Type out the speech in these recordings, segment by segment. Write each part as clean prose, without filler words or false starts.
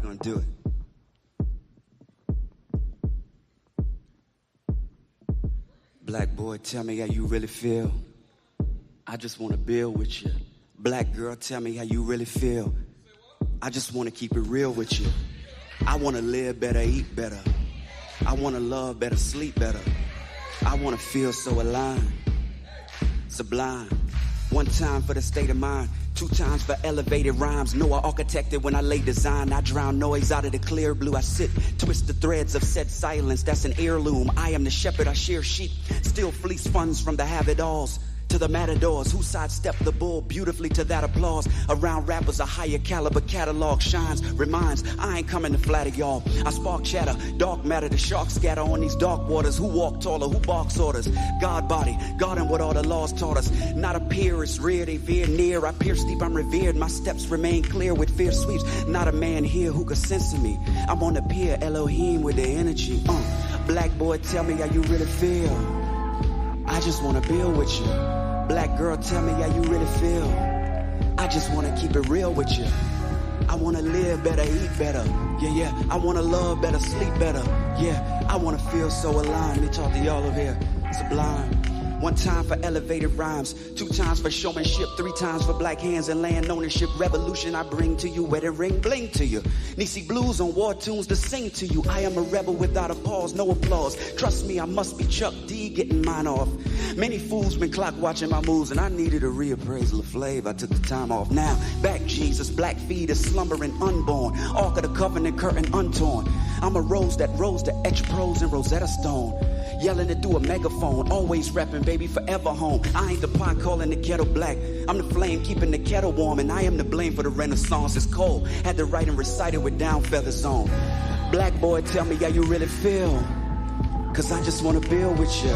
gonna do it. Black boy, tell me how you really feel. I just wanna build with you. Black girl, tell me how you really feel. I just wanna keep it real with you. I wanna live better, eat better. I wanna love better, sleep better. I wanna feel so aligned, sublime. One time for the state of mind, 2 times for elevated rhymes. No, I architected when I lay design. I drown noise out of the clear blue. I sit, twist the threads of said silence. That's an heirloom. I am the shepherd, I share sheep. Still fleece funds from the have-it-alls to the matadors who sidestep the bull beautifully to that applause. Around rappers, a higher caliber catalog shines, reminds I ain't coming to flatter y'all. I spark chatter, dark matter, the sharks scatter on these dark waters. Who walk taller, who barks orders? God body, guarding what all the laws taught us. Not a peer, it's rear, they veer near. I pierce deep, I'm revered, my steps remain clear with fierce sweeps. Not a man here who could censor me. I'm on the pier, Elohim with the energy. Black boy, tell me how you really feel. I just wanna build with you. Black girl, tell me how you really feel. I just wanna keep it real with you. I wanna live better, eat better. Yeah. I wanna love better, sleep better. Yeah, I wanna feel so aligned. Let me talk to y'all over here. Sublime. 1 time for elevated rhymes, 2 times for showmanship, 3 times for black hands and land ownership. Revolution I bring to you, wedding ring bling to you. Nisi blues on war tunes to sing to you. I am a rebel without a pause, no applause. Trust me, I must be Chuck D getting mine off. Many fools been clock watching my moves, and I needed a reappraisal of flavor. I took the time off. Now, back Jesus, black feet is slumbering unborn. Ark of the covenant curtain untorn. I'm a rose that rose to etch prose in Rosetta Stone. Yelling it through a megaphone, always rapping, baby, forever home. I ain't the pot calling the kettle black. I'm the flame keeping the kettle warm, and I am to blame for the renaissance. It's cold. Had to write and recite it with down feathers on. Black boy, tell me how you really feel. Cause I just wanna build with you.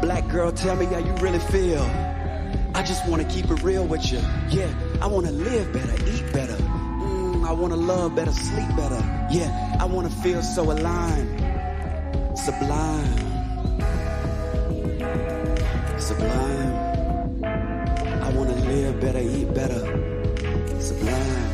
Black girl, tell me how you really feel. I just wanna keep it real with you. Yeah, I wanna live better, eat better. I wanna love better, sleep better. Yeah, I wanna feel so aligned, sublime. Sublime. I wanna live better, eat better. Sublime.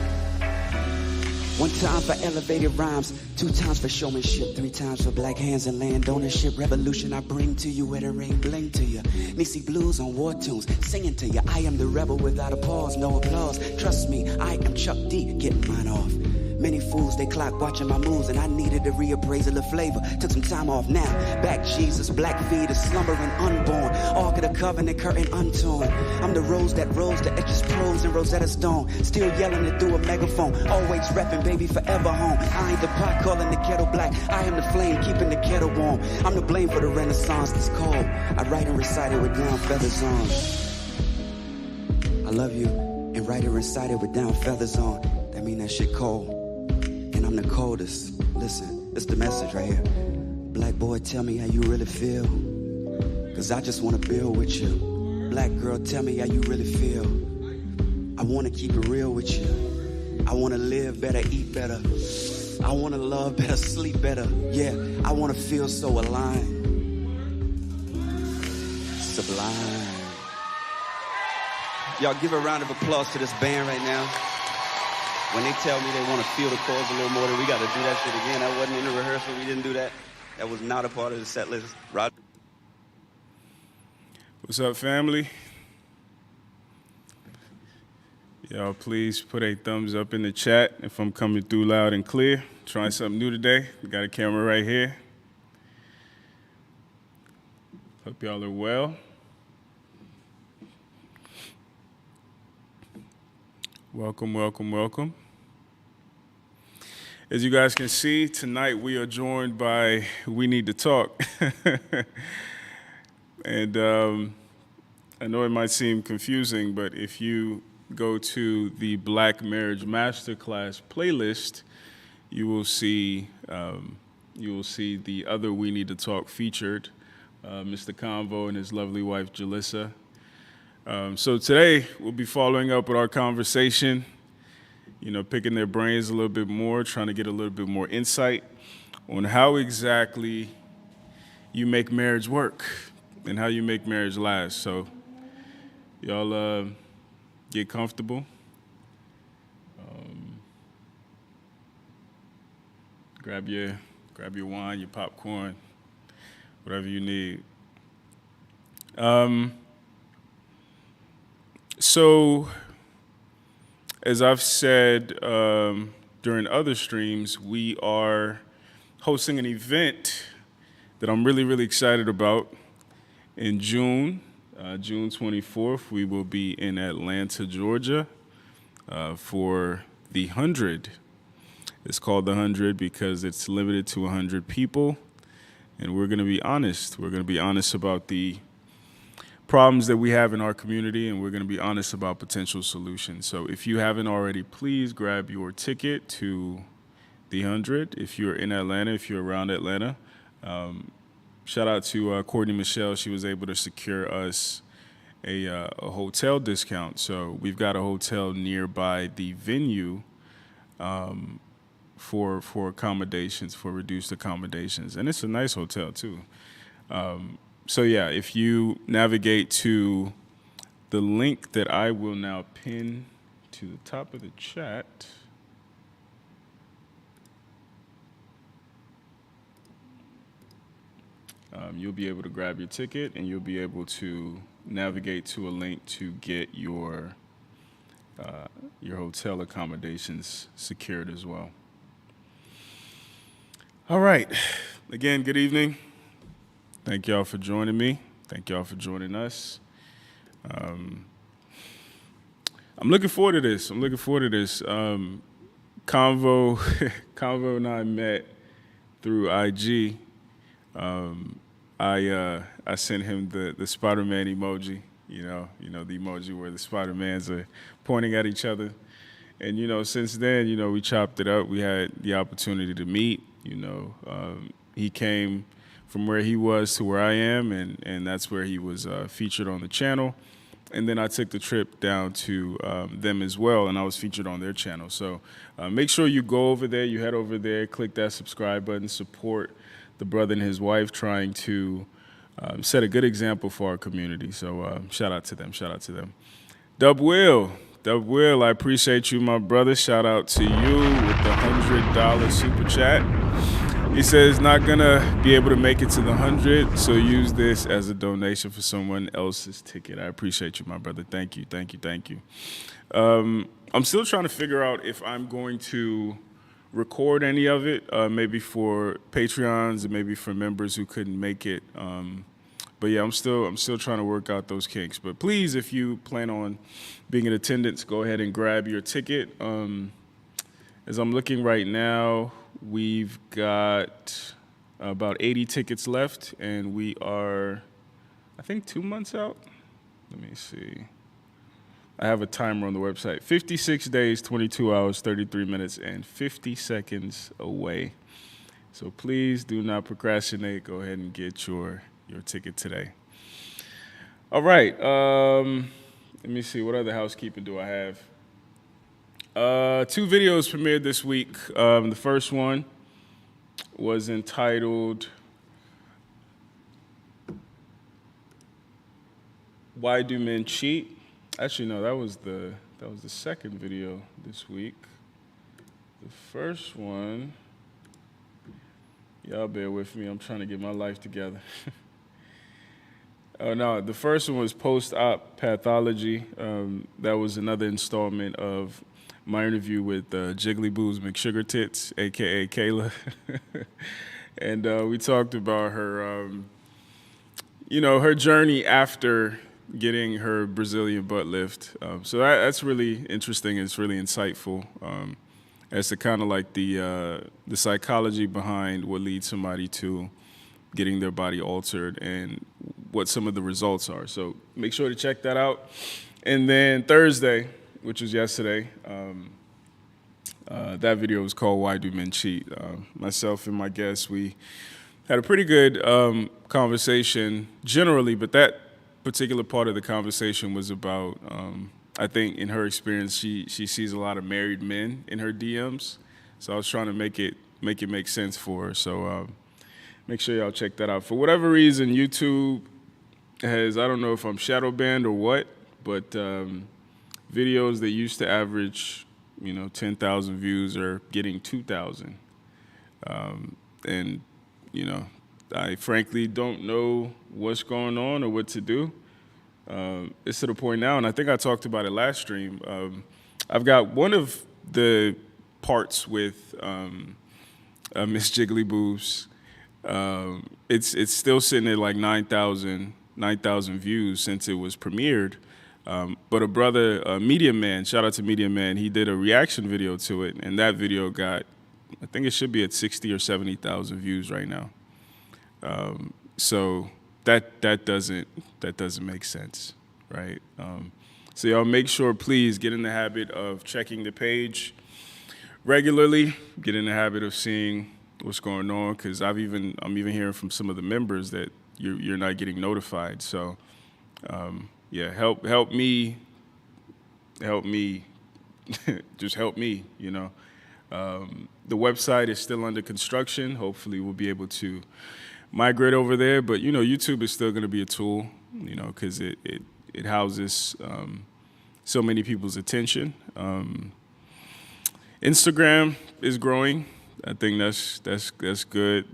1 time for elevated rhymes, 2 times for showmanship, 3 times for black hands and land ownership. Revolution I bring to you, wedding ring bling to you. Nisi blues on war tunes, singing to you. I am the rebel without a pause, no applause. Trust me, I am Chuck D, getting mine off. Many fools, they clock watching my moves, and I needed a reappraisal of flavor. Took some time off now. Back Jesus, black feet is slumbering unborn. Ark of the covenant curtain untorn. I'm the rose that rose to etches prose in Rosetta Stone. Still yelling it through a megaphone. Always repping, baby, forever home. I ain't the pot calling the kettle black. I am the flame keeping the kettle warm. I'm to blame for the renaissance that's cold. I write and recite it with down feathers on. I love you and write and recite it with down feathers on. That mean that shit cold. And I'm the coldest. Listen, it's the message right here. Black boy, tell me how you really feel. Cause I just wanna build with you. Black girl, tell me how you really feel. I wanna keep it real with you. I wanna live better, eat better. I wanna love better, sleep better. Yeah, I wanna feel so aligned. Sublime. Y'all give a round of applause to this band right now. When they tell me they want to feel the chords a little more, then we got to do that shit again. That wasn't in the rehearsal. We didn't do that. That was not a part of the set list. Roger. What's up, family? Y'all please put a thumbs up in the chat if I'm coming through loud and clear. Trying something new today. We got a camera right here. Hope y'all are well. Welcome, welcome, welcome. As you guys can see, tonight we are joined by We Need to Talk. And I know it might seem confusing, but if you go to the Black Marriage Masterclass playlist, you will see the other We Need to Talk featured, Mr. Convo and his lovely wife, Jalissa. So today we'll be following up with our conversation, picking their brains a little bit more, trying to get a little bit more insight on how exactly you make marriage work and how you make marriage last. So y'all get comfortable. Grab your wine, your popcorn, whatever you need. So, as I've said during other streams, we are hosting an event that I'm really, really excited about. In June, June 24th, we will be in Atlanta, Georgia, for the 100. It's called the 100 because it's limited to 100 people, and we're going to be honest. We're going to be honest about the problems that we have in our community, and we're going to be honest about potential solutions. So if you haven't already, please grab your ticket to the 100 if you're in Atlanta, if you're around Atlanta. Shout out to Courtney Michelle. She was able to secure us a hotel discount. So we've got a hotel nearby the venue for accommodations, for reduced accommodations. And it's a nice hotel, too. So yeah, if you navigate to the link that I will now pin to the top of the chat, you'll be able to grab your ticket and you'll be able to navigate to a link to get your hotel accommodations secured as well. All right. Again, good evening. Thank y'all for joining me. Thank y'all for joining us. I'm looking forward to this. Convo and I met through IG. I sent him the Spider-Man emoji. You know the emoji where the Spider-Mans are pointing at each other. And since then, we chopped it up. We had the opportunity to meet. He came from where he was to where I am, and that's where he was featured on the channel. And then I took the trip down to them as well, and I was featured on their channel. So make sure you go over there, you head over there, click that subscribe button, support the brother and his wife trying to set a good example for our community. So shout out to them. Dub Will, I appreciate you, my brother. Shout out to you with the $100 super chat. He says not gonna be able to make it to the 100, so use this as a donation for someone else's ticket. I appreciate you, my brother. Thank you. I'm still trying to figure out if I'm going to record any of it, maybe for Patreons and maybe for members who couldn't make it. But yeah, I'm still trying to work out those kinks. But please, if you plan on being in attendance, go ahead and grab your ticket. As I'm looking right now, we've got about 80 tickets left, and we are, I think, 2 months out. Let me see. I have a timer on the website. 56 days, 22 hours, 33 minutes, and 50 seconds away. So please do not procrastinate. Go ahead and get your ticket today. All right. Let me see. What other housekeeping do I have? 2 videos premiered this week. The first one was entitled "Why Do Men Cheat?" Actually, no, that was the second video this week. The first one, y'all bear with me. I'm trying to get my life together. Oh no, the first one was post-op pathology. That was another installment of my interview with Jiggly Boo's McSugarTits, aka Kayla, and we talked about her, her journey after getting her Brazilian butt lift. So that's really interesting. It's really insightful as to kind of like the psychology behind what leads somebody to getting their body altered and what some of the results are. So make sure to check that out. And then Thursday, which was yesterday, that video was called "Why Do Men Cheat?" Myself and my guests, we had a pretty good conversation generally, but that particular part of the conversation was about, I think in her experience, she sees a lot of married men in her DMs. So I was trying to make it make sense for her. So make sure y'all check that out. For whatever reason, YouTube has, I don't know if I'm shadow banned or what, but videos that used to average, 10,000 views are getting 2,000. And, you know, I frankly don't know what's going on or what to do. It's to the point now, and I think I talked about it last stream. I've got one of the parts with Miss Jiggly Boobs. It's still sitting at like 9,000 views since it was premiered. But a brother, Media Man, shout out to Media Man, he did a reaction video to it, and that video got, I think it should be at 60 or 70,000 views right now. So that doesn't make sense, right? So y'all make sure, please, get in the habit of checking the page regularly. Get in the habit of seeing what's going on, because I'm even hearing from some of the members that you're not getting notified. So yeah, help me, just help me. You know, the website is still under construction. Hopefully, we'll be able to migrate over there. But you know, YouTube is still going to be a tool. You know, because it houses so many people's attention. Instagram is growing. I think that's good.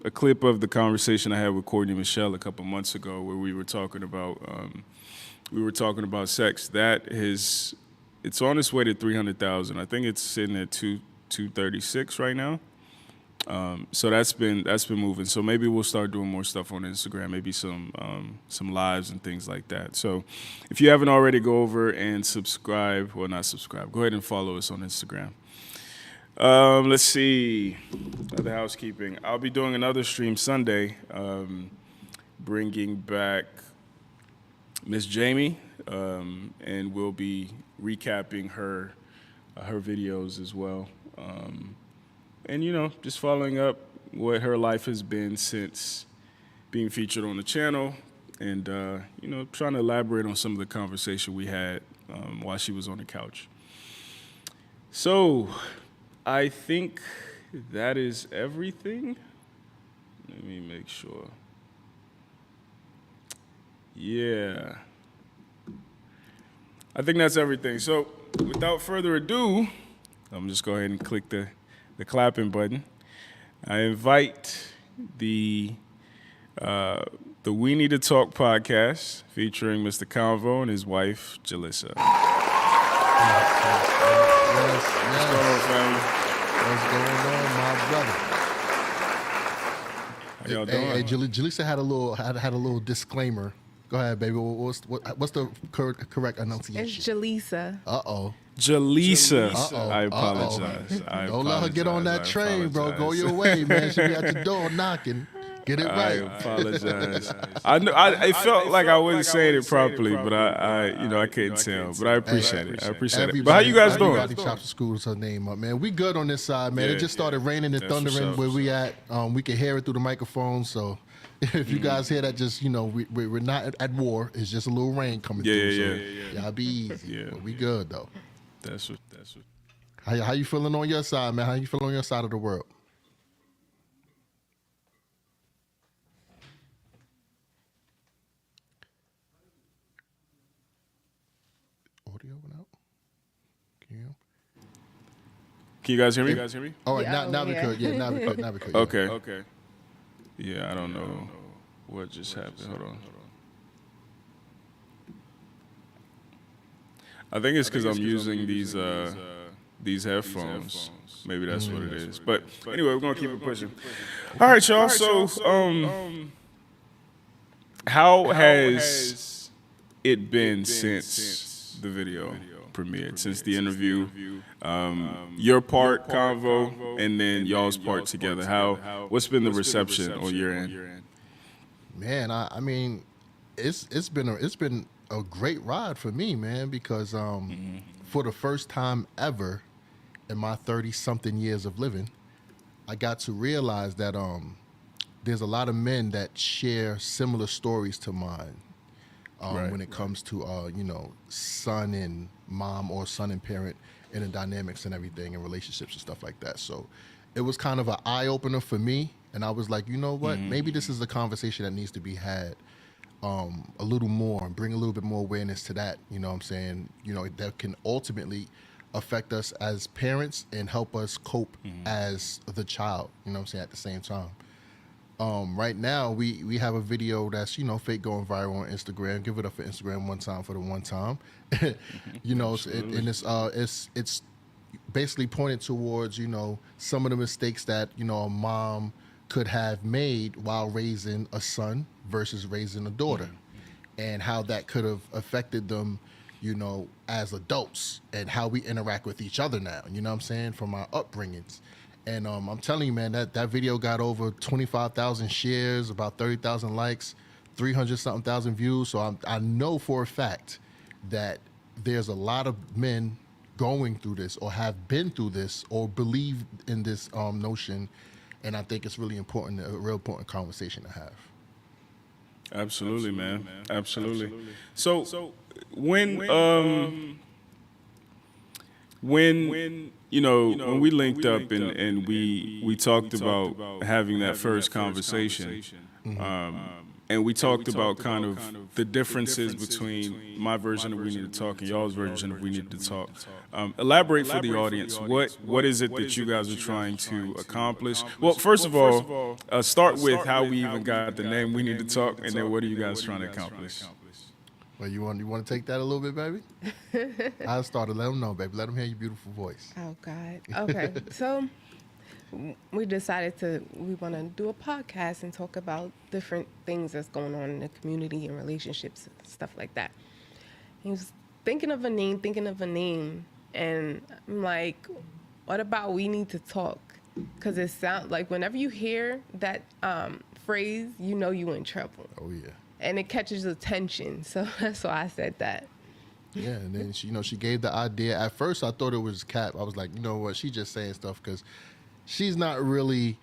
A clip of the conversation I had with Courtney Michelle a couple months ago, where we were talking about sex. It's on its way to 300,000. I think it's sitting at 236 right now. So that's been moving. So maybe we'll start doing more stuff on Instagram, maybe some lives and things like that. So if you haven't already, go over and subscribe. Well, not subscribe. Go ahead and follow us on Instagram. Let's see. Other housekeeping. I'll be doing another stream Sunday, bringing back Miss Jamie, and we'll be recapping her videos as well. And, you know, just following up what her life has been since being featured on the channel, and, you know, trying to elaborate on some of the conversation we had while she was on the couch. So I think that is everything. Let me make sure. Yeah. I think that's everything. So without further ado, I'm just go ahead and click the clapping button. I invite the We Need to Talk podcast featuring Mr. Convo and his wife, Jalissa. What's going on, family? What's going on, my brother? How y'all doing? Hey, Jalissa had a little disclaimer. Go ahead, baby. What's the correct enunciation? It's Jalissa. Uh-oh. Jalissa. Uh-oh. I apologize. Don't let her get on that train, bro. Go your way, man. She be at the door knocking. Get it right. I apologize. I felt like I wasn't saying it properly, but I couldn't tell. But I appreciate it. I appreciate it. But how you guys doing? Everybody Chops School is her name up, man. We good on this side, man. Yeah, it just started raining and thundering where we at. We can hear it through the microphone, so if you guys hear that, just, you know, we're not at war. It's just a little rain coming through. Yeah. Y'all be easy. Yeah. But we good, though. That's what. How you feeling on your side, man? How you feeling on your side of the world? Audio went out. Can you guys hear me? All right, Yeah, now we yeah. could. Yeah, now we could. Yeah. Okay. Yeah, I don't know what just happened. Hold on. I think it's because I'm using these headphones. Maybe that's what it is. But anyway, we're gonna keep it pushing. All right, y'all. So, how has it been since the video premiered, since the interview? Your part, Convo, and then y'all's part together. What's been the reception on your end? Man, I mean, it's been a great ride for me, man, because for the first time ever in my 30-something years of living, I got to realize that there's a lot of men that share similar stories to mine when it comes to son and mom or son and parent and the dynamics and everything and relationships and stuff like that. So it was kind of an eye-opener for me, and I was like, you know what, maybe this is a conversation that needs to be had a little more, and bring a little bit more awareness to that, you know what I'm saying, that can ultimately affect us as parents and help us cope as the child, you know what I'm saying, at the same time. Right now, we have a video that's, fake going viral on Instagram. Give it up for Instagram one time for the one time. It's basically pointed towards, some of the mistakes that, a mom could have made while raising a son versus raising a daughter, and how that could have affected them, as adults, and how we interact with each other now, you know what I'm saying, from our upbringings. And I'm telling you, man, that video got over 25,000 shares, about 30,000 likes, 300-something thousand views. So I know for a fact that there's a lot of men going through this or have been through this or believe in this notion. And I think it's really important, a real important conversation to have. Absolutely, man. Absolutely. So when when we linked up and we talked about having that first conversation, and we talked about kind of the differences between my version of We Need to Talk and y'all's version of We Need to Talk. Elaborate for the audience. What is it that you guys are trying to accomplish? Well, first of all, start with how we even got the name We Need to Talk, and then what are you guys trying to accomplish? Well, you want to take that a little bit, baby? I'll start to let them know, baby. Let them hear your beautiful voice. Oh, God. Okay. So we decided we want to do a podcast and talk about different things that's going on in the community and relationships and stuff like that. He was thinking of a name, and I'm like, what about We Need to Talk? Because it sounds like whenever you hear that phrase, you in trouble. Oh, yeah. And it catches attention, so that's why I said that. Yeah, and then she gave the idea. At first, I thought it was Cap. I was like, you know what? She's just saying stuff because she's not really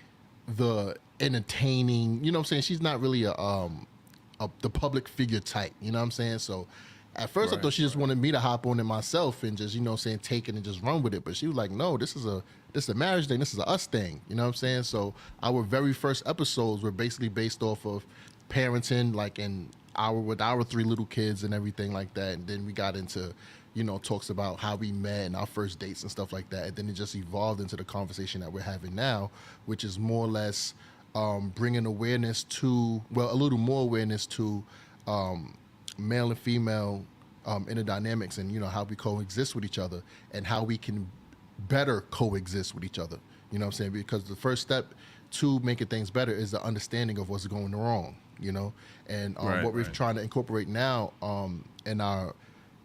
the entertaining. You know what I'm saying? She's not really the public figure type. You know what I'm saying? So at first, I thought she just wanted me to hop on it myself and just take it and just run with it. But she was like, no, this is a marriage thing. This is a us thing. You know what I'm saying? So our very first episodes were basically based off of parenting, like with our 3 little kids and everything like that. And then we got into, talks about how we met and our first dates and stuff like that. And then it just evolved into the conversation that we're having now, which is more or less bringing awareness to, a little more awareness to male and female inner dynamics and, how we coexist with each other and how we can better coexist with each other. You know what I'm saying? Because the first step to making things better is the understanding of what's going wrong. And what we're trying to incorporate now in our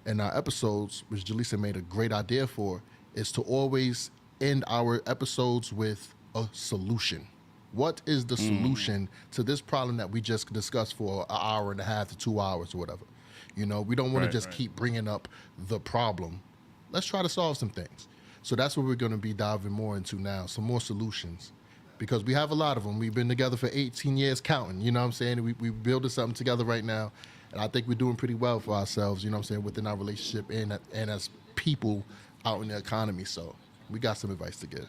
episodes, which Jaleesa made a great idea for, is to always end our episodes with a solution. What is the solution to this problem that we just discussed for an hour and a half to 2 hours or whatever? We don't want to just keep bringing up the problem. Let's try to solve some things. So that's what we're going to be diving more into now, some more solutions. Because we have a lot of them. We've been together for 18 years counting, you know what I'm saying? We building something together right now, and I think we're doing pretty well for ourselves, you know what I'm saying, within our relationship and as people out in the economy. So we got some advice to give.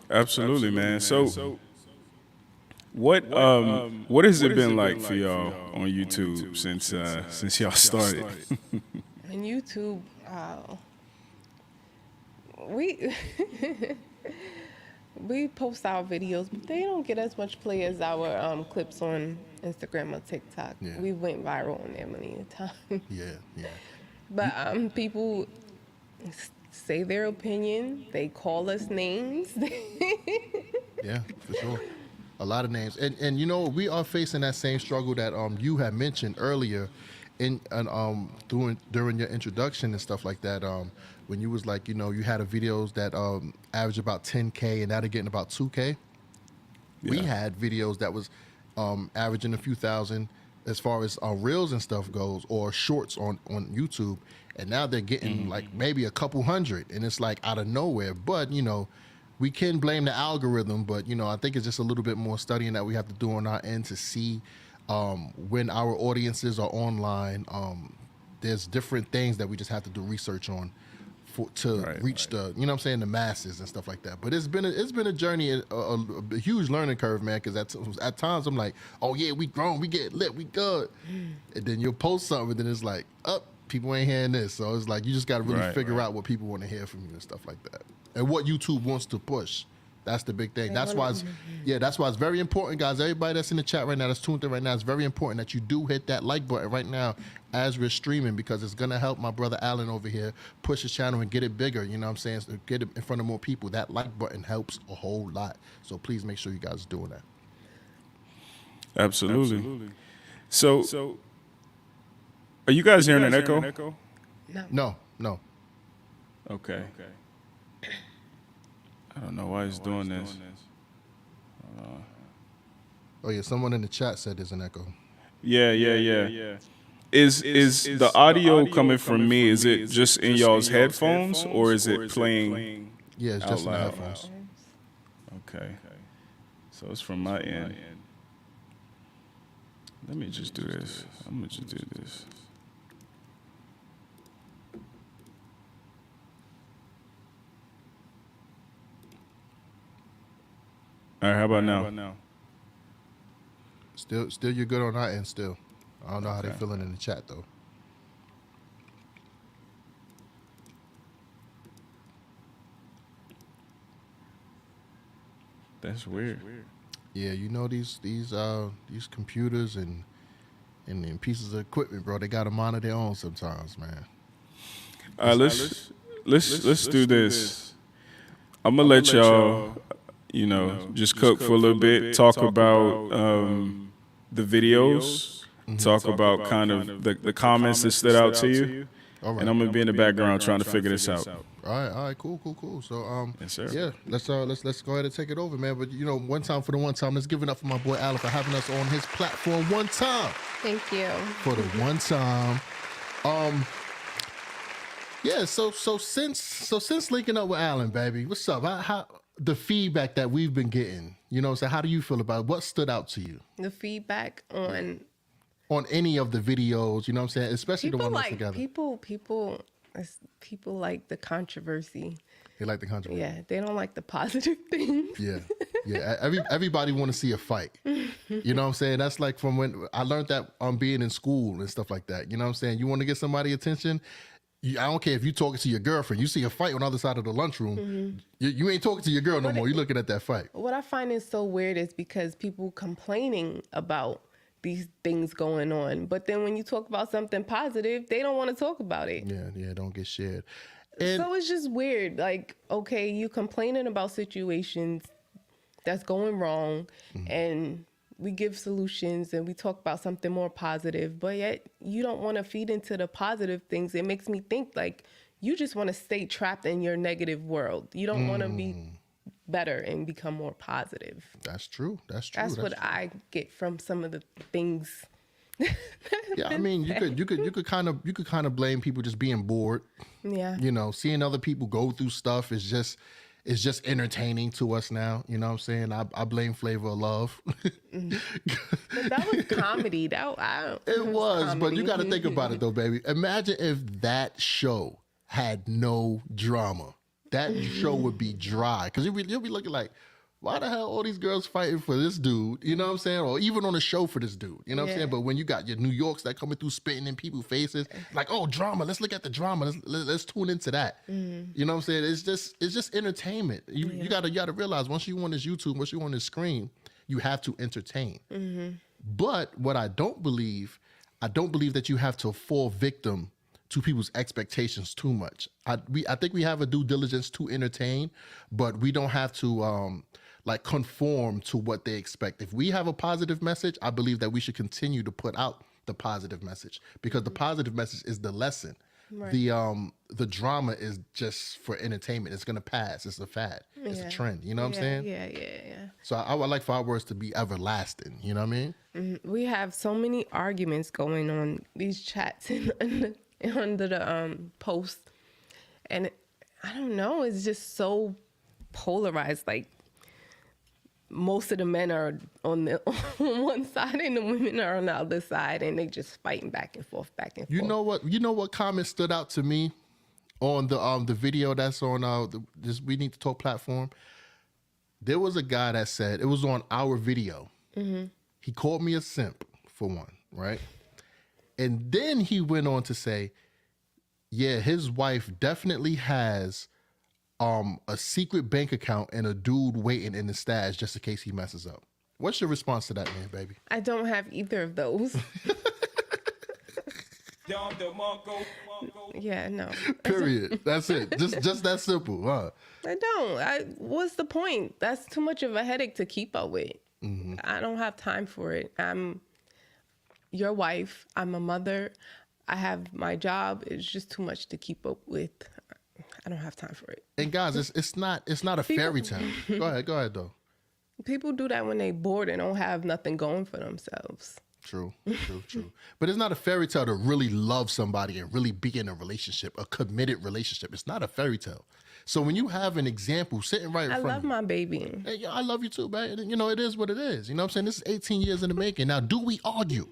Absolutely, man. So what has it been like for y'all on YouTube since y'all started? On YouTube, we post our videos, but they don't get as much play as our clips on Instagram or TikTok. Yeah. We went viral on there many times. Yeah. But people say their opinion. They call us names. Yeah, for sure. A lot of names. And we are facing that same struggle that you had mentioned earlier during your introduction and stuff like that. When you was like, you had a videos that average about 10K and now they're getting about 2K. Yeah. We had videos that was averaging a few thousand as far as reels and stuff goes, or shorts on YouTube, and now they're getting like maybe a couple hundred, and it's like out of nowhere. But we can blame the algorithm, but I think it's just a little bit more studying that we have to do on our end to see when our audiences are online. There's different things that we just have to do research on to reach the, the masses and stuff like that. But it's been a journey, a huge learning curve, man. Because at times I'm like, oh yeah, we grown, we get lit, we good, and then you'll post something, and then it's like, people ain't hearing this. So it's like you just got to really figure out what people want to hear from you and stuff like that, and what YouTube wants to push. That's the big thing. That's why it's very important, guys. Everybody that's in the chat right now, that's tuned in right now, it's very important that you do hit that like button right now as we're streaming, because it's going to help my brother Alan over here push his channel and get it bigger, you know what I'm saying? So get it in front of more people. That like button helps a whole lot. So please make sure you guys are doing that. Absolutely. So are you guys hearing an echo? No. Okay. I don't know why it's doing this. Oh yeah, someone in the chat said there's an echo. Yeah. Is the audio coming from me? Is it just in y'all's headphones, or is it playing? Yeah, it's just in the headphones. Okay. So it's from my end. Let me just do this. I'm gonna just do this. All right, how about now? Still you're good on our end still. I don't know how they feeling in the chat though. That's weird. Yeah, you know these computers and pieces of equipment, bro. They got them on their own sometimes, man. All right, let's do this. I'm gonna let y'all, just cook for a little bit. Talk about the videos. Talk about kind of the comments that stood out to you. All right. And I'm gonna be in the background trying to figure this out. All right, cool. So Yes, sir. yeah, let's go ahead and take it over, man. But one time for the one time, let's give it up for my boy Alan for having us on his platform one time. Thank you. For the one time. Yeah, so since linking up with Alan, baby, what's up? How the feedback that we've been getting, so how do you feel about it? What stood out to you? The feedback on any of the videos, you know what I'm saying? Especially the one that's together. People like the controversy. They like the controversy. Yeah, they don't like the positive things. Yeah. Everybody want to see a fight. You know what I'm saying? That's like from when I learned that on being in school and stuff like that. You know what I'm saying? You want to get somebody attention. I don't care if you're talking to your girlfriend. You see a fight on the other side of the lunchroom. You ain't talking to your girl no more. You're looking at that fight. What I find is so weird is because people complaining about these things going on, but then when you talk about something positive, they don't want to talk about it. Yeah, don't get shared. So it's just weird. Like, okay, you complaining about situations that's going wrong, and we give solutions and we talk about something more positive, but yet you don't want to feed into the positive things. It makes me think like you just want to stay trapped in your negative world. You don't want to be better and become more positive. That's true. That's what I get from some of the things. Yeah, I mean, you could kind of blame people just being bored. Yeah. Seeing other people go through stuff is just entertaining to us now. You know what I'm saying? I blame Flavor of Love. But that was comedy. It was, but you got to think about it though, baby. Imagine if that show had no drama. That show would be dry, because you'll be looking like, why the hell all these girls fighting for this dude? You know what I'm saying? Or even on a show for this dude. You know what I'm saying? But when you got your New Yorks that coming through spitting in people's faces, like, oh, drama. Let's look at the drama. Let's tune into that. You know what I'm saying? It's just entertainment. You gotta realize once you on this YouTube, once you on this screen, you have to entertain. But what I don't believe that you have to fall victim to people's expectations too much. I think we have a due diligence to entertain, but we don't have to conform to what they expect. If we have a positive message, I believe that we should continue to put out the positive message, because the positive message is the lesson. Right. The drama is just for entertainment. It's gonna pass. It's a fad. It's a trend. You know what I'm saying? Yeah. So I would like for our words to be everlasting. You know what I mean? We have so many arguments going on these chats under the post, and I don't know. It's just so polarized. Like, most of the men are on one side and the women are on the other side, and they just fighting back and forth. You know what comment stood out to me on the video that's on this We Need to Talk platform? There was a guy that said, it was on our video. He called me a simp, for one, right? And then he went on to say, yeah, his wife definitely has a secret bank account and a dude waiting in the stash just in case he messes up. What's your response to that, man, baby? I don't have either of those. Yeah, no. Period. That's it. Just that simple, huh? I don't. What's the point? That's too much of a headache to keep up with. I don't have time for it. I'm your wife. I'm a mother. I have my job. It's just too much to keep up with. I don't have time for it. And guys, it's not a fairy tale. Go ahead though. People do that when they bored and don't have nothing going for themselves. True. But it's not a fairy tale to really love somebody and really be in a relationship, a committed relationship. It's not a fairy tale. So when you have an example sitting right in front of you. I love my baby. Hey, I love you too, man. You know, it is what it is. You know what I'm saying? This is 18 years in the making. Now, do we argue?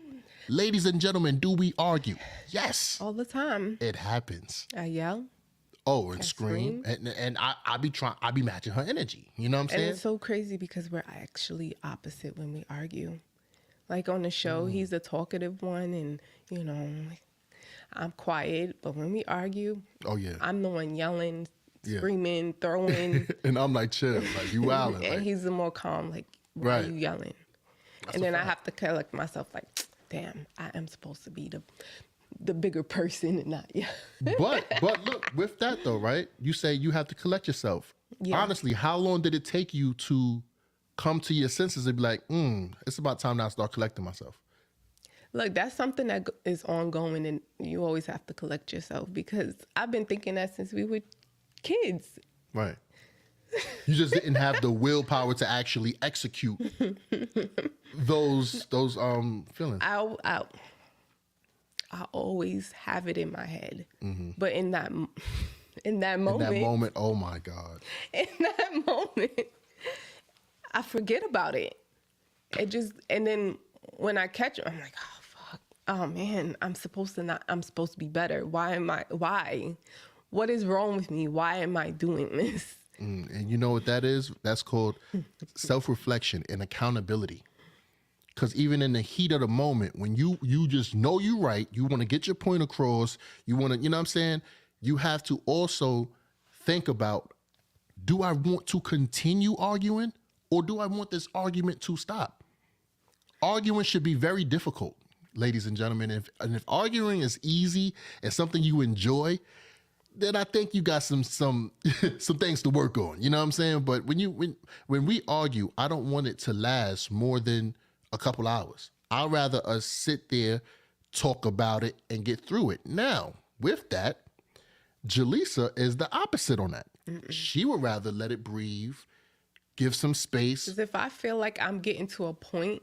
Ladies and gentlemen, do we argue? Yes. All the time. It happens. I yell. Oh, and scream. And I be matching her energy. You know what I'm saying? And it's so crazy because we're actually opposite when we argue. Like on the show, he's the talkative one and, you know, I'm quiet. But when we argue, oh yeah, I'm the one yelling, screaming, throwing. And I'm like, chill, like you wilding. And like, he's the more calm, like, why are you yelling? That's and then I have to collect myself like, damn, I am supposed to be the bigger person and not, But look, with that though, right? You say you have to collect yourself. Yeah. Honestly, how long did it take you to come to your senses and be like, it's about time now I start collecting myself? Look, that's something that is ongoing and you always have to collect yourself because I've been thinking that since we were kids. Right. You just didn't have the willpower to actually execute those feelings. I always have it in my head. But in that moment. In that moment, oh my God. In that moment, I forget about it. And then when I catch it, I'm like, oh, fuck. Oh, man, I'm supposed to be better. Why? What is wrong with me? Why am I doing this? And you know what that is? That's called self-reflection and accountability. Because even in the heat of the moment, when you just know you're right, you want to get your point across, you want to, you know what I'm saying? You have to also think about, do I want to continue arguing or do I want this argument to stop? Arguing should be very difficult, ladies and gentlemen. If arguing is easy and something you enjoy, then I think you got some things to work on. You know what I'm saying? But when we argue, I don't want it to last more than a couple hours. I'd rather us sit there, talk about it, and get through it. Now, with that, Jaleesa is the opposite on that. She would rather let it breathe, give some space. Because if I feel like I'm getting to a point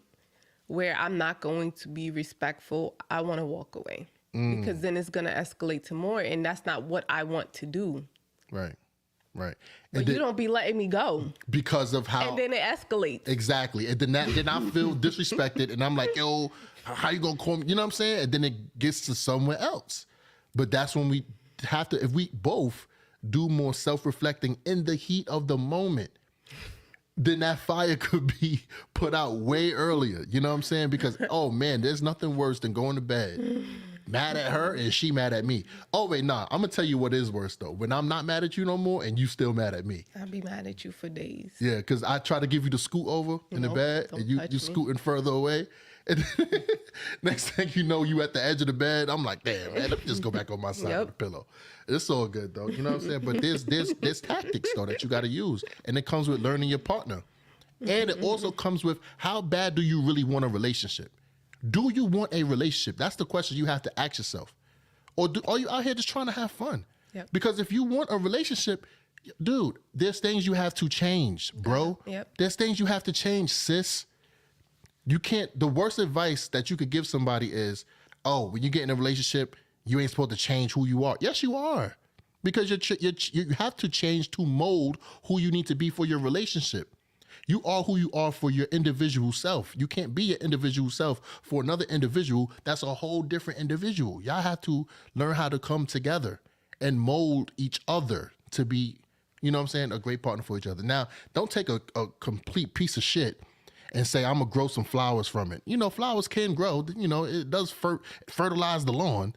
where I'm not going to be respectful, I want to walk away. Because then it's going to escalate to more, and that's not what I want to do. Right. But you don't be letting me go. Because of how... And then it escalates. Exactly. And then I feel disrespected, and I'm like, yo, how you going to call me? You know what I'm saying? And then it gets to somewhere else. But that's when we have to, if we both do more self-reflecting in the heat of the moment, then that fire could be put out way earlier. You know what I'm saying? Because, oh man, there's nothing worse than going to bed mad at her and she mad at me. Oh wait, nah, I'm gonna tell you what is worse though. When I'm not mad at you no more and you still mad at me. I'll be mad at you for days. Yeah, because I try to give you the scoot over in the bed and you scooting further away. And next thing you know, you at the edge of the bed. I'm like, damn, man, let me just go back on my side of the pillow. It's all good though. You know what I'm saying? But there's tactics though that you got to use. And it comes with learning your partner. And it also comes with how bad do you really want a relationship? Do you want a relationship? That's the question you have to ask yourself. Or are you out here just trying to have fun? Yep. Because if you want a relationship, dude, there's things you have to change, bro. Yep. There's things you have to change, sis. You can't, the worst advice that you could give somebody is, oh, when you get in a relationship, you ain't supposed to change who you are. Yes, you are. Because you have to change to mold who you need to be for your relationship. You are who you are for your individual self. You can't be your individual self for another individual that's a whole different individual. Y'all have to learn how to come together and mold each other to be, you know what I'm saying, a great partner for each other. Now, don't take a complete piece of shit and say, I'm going to grow some flowers from it. You know, flowers can grow. You know, it does fertilize the lawn.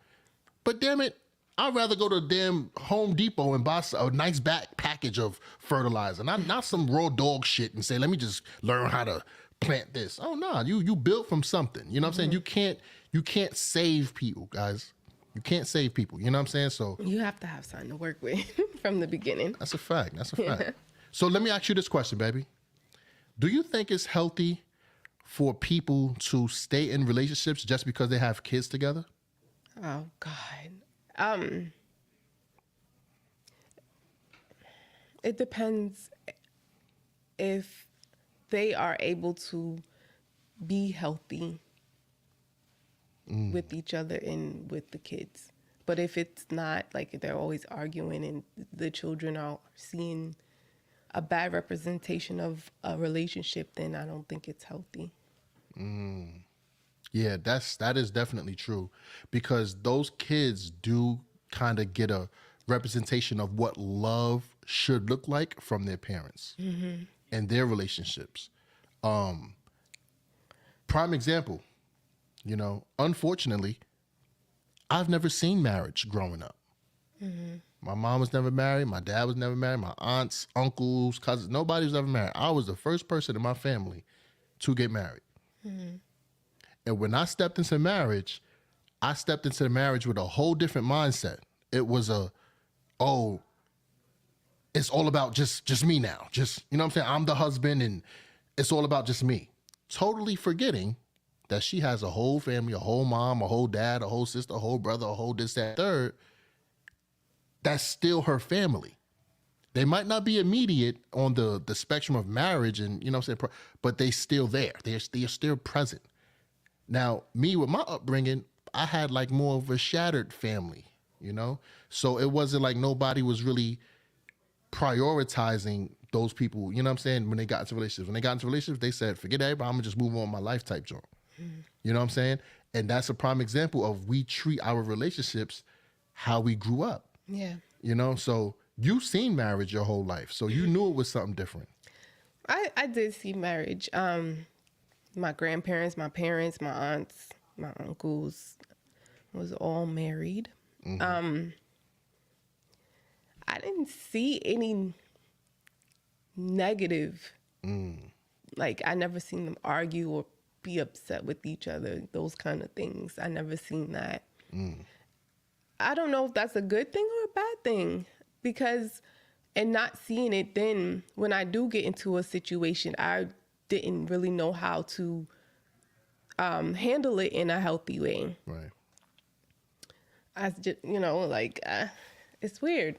But damn it, I'd rather go to damn Home Depot and buy a nice back package of fertilizer, not some raw dog shit and say, let me just learn how to plant this. Oh no, you built from something. You know what I'm saying? You can't save people, guys. You can't save people. You know what I'm saying? So You have to have something to work with from the beginning. that's a fact. That's a fact. So let me ask you this question, baby. Do you think it's healthy for people to stay in relationships just because they have kids together? Oh God. It depends if they are able to be healthy with each other and with the kids. But if it's not, like they're always arguing and the children are seeing a bad representation of a relationship, then I don't think it's healthy. Yeah, that is definitely true, because those kids do kind of get a representation of what love should look like from their parents and their relationships. Prime example, unfortunately, I've never seen marriage growing up. My mom was never married. My dad was never married. My aunts, uncles, cousins, nobody was ever married. I was the first person in my family to get married. And when I stepped into marriage, I stepped into the marriage with a whole different mindset. It was it's all about just me now. Just, you know what I'm saying? I'm the husband and it's all about just me. Totally forgetting that she has a whole family, a whole mom, a whole dad, a whole sister, a whole brother, a whole this, that, third. That's still her family. They might not be immediate on the spectrum of marriage and, you know what I'm saying, but they still there. They're still present. Now, me with my upbringing, I had like more of a shattered family, So it wasn't like nobody was really prioritizing those people, you know what I'm saying, when they got into relationships. When they got into relationships, they said, forget everybody, I'm gonna just move on with my life type joint. You know what I'm saying? And that's a prime example of we treat our relationships how we grew up. Yeah. So you've seen marriage your whole life, so you knew it was something different. I did see marriage. My grandparents, my parents, my aunts, my uncles was all married. I didn't see any negative. Like, I never seen them argue or be upset with each other, those kind of things. I never seen that. I don't know if that's a good thing or a bad thing, because, and not seeing it, then when I do get into a situation, I didn't really know how to handle it in a healthy way. Right. I just, it's weird.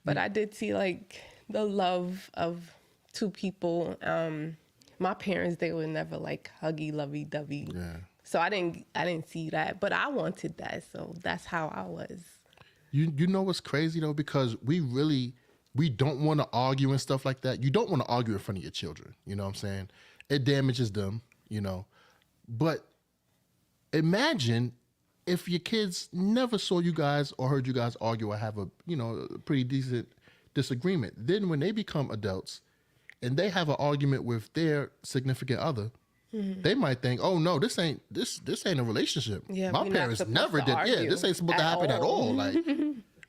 But I did see like the love of two people. My parents, they were never like huggy, lovey dovey. Yeah. So I didn't see that, but I wanted that. So that's how I was. You know what's crazy though? Because we don't want to argue and stuff like that. You don't want to argue in front of your children. You know what I'm saying? It damages them, But imagine if your kids never saw you guys or heard you guys argue or have a pretty decent disagreement. Then when they become adults and they have an argument with their significant other, they might think, "Oh no, this ain't a relationship. Yeah, my parents never did. Yeah, this ain't supposed to happen at all." Like,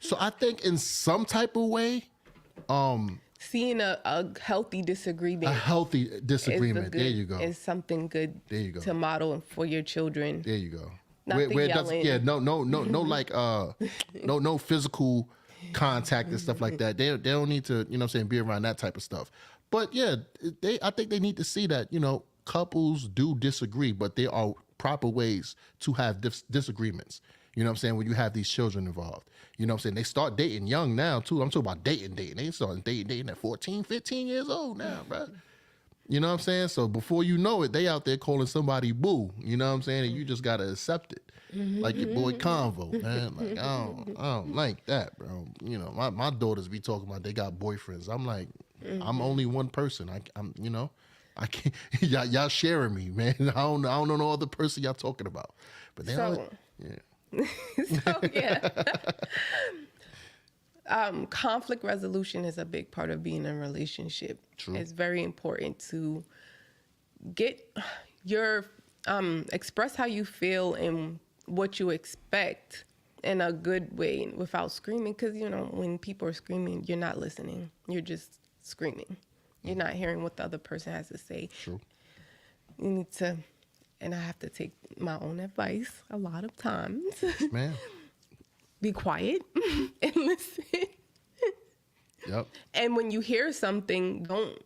so I think in some type of way, seeing a healthy disagreement. There you go. Is something good. There you go. To model for your children. There you go. Not the yelling. No physical contact and stuff like that. They don't need to, be around that type of stuff. But yeah, I think they need to see that, couples do disagree, but there are proper ways to have disagreements. You know what I'm saying? When you have these children involved. You know what I'm saying? They start dating young now, too. I'm talking about dating. They start dating at 14, 15 years old now, bro. You know what I'm saying? So before you know it, they out there calling somebody boo. You know what I'm saying? And you just got to accept it. Like your boy Convo, man. Like, I don't like that, bro. My daughters be talking about they got boyfriends. I'm like, I'm only one person. I can't. Y'all sharing me, man. I don't know no other person y'all talking about. But conflict resolution is a big part of being in a relationship. True. It's very important to get your express how you feel and what you expect in a good way without screaming. Because, you know, when people are screaming, you're not listening. You're just screaming. You're not hearing what the other person has to say. True. You need to, and I have to take my own advice a lot of times. Man. Be quiet and listen. Yep. And when you hear something, don't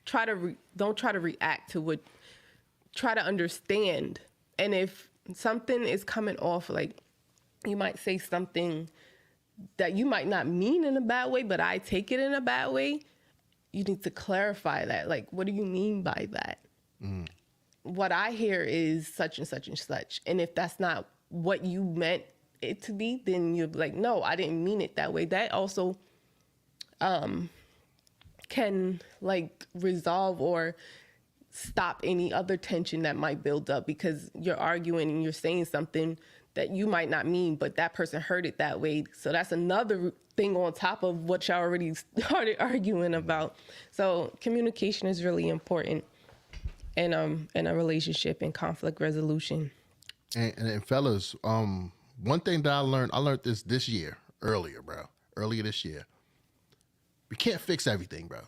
try to react to what. Try to understand. And if something is coming off, like you might say something that you might not mean in a bad way, but I take it in a bad way, you need to clarify that. Like, what do you mean by that? What I hear is such and such and such. And if that's not what you meant it to be, then you're like, no, I didn't mean it that way. That also can like resolve or stop any other tension that might build up, because you're arguing and you're saying something that you might not mean, but that person heard it that way. So that's another thing on top of what y'all already started arguing about. So communication is really important in a relationship and conflict resolution. And fellas, one thing that I learned this year, earlier this year. We can't fix everything, bro.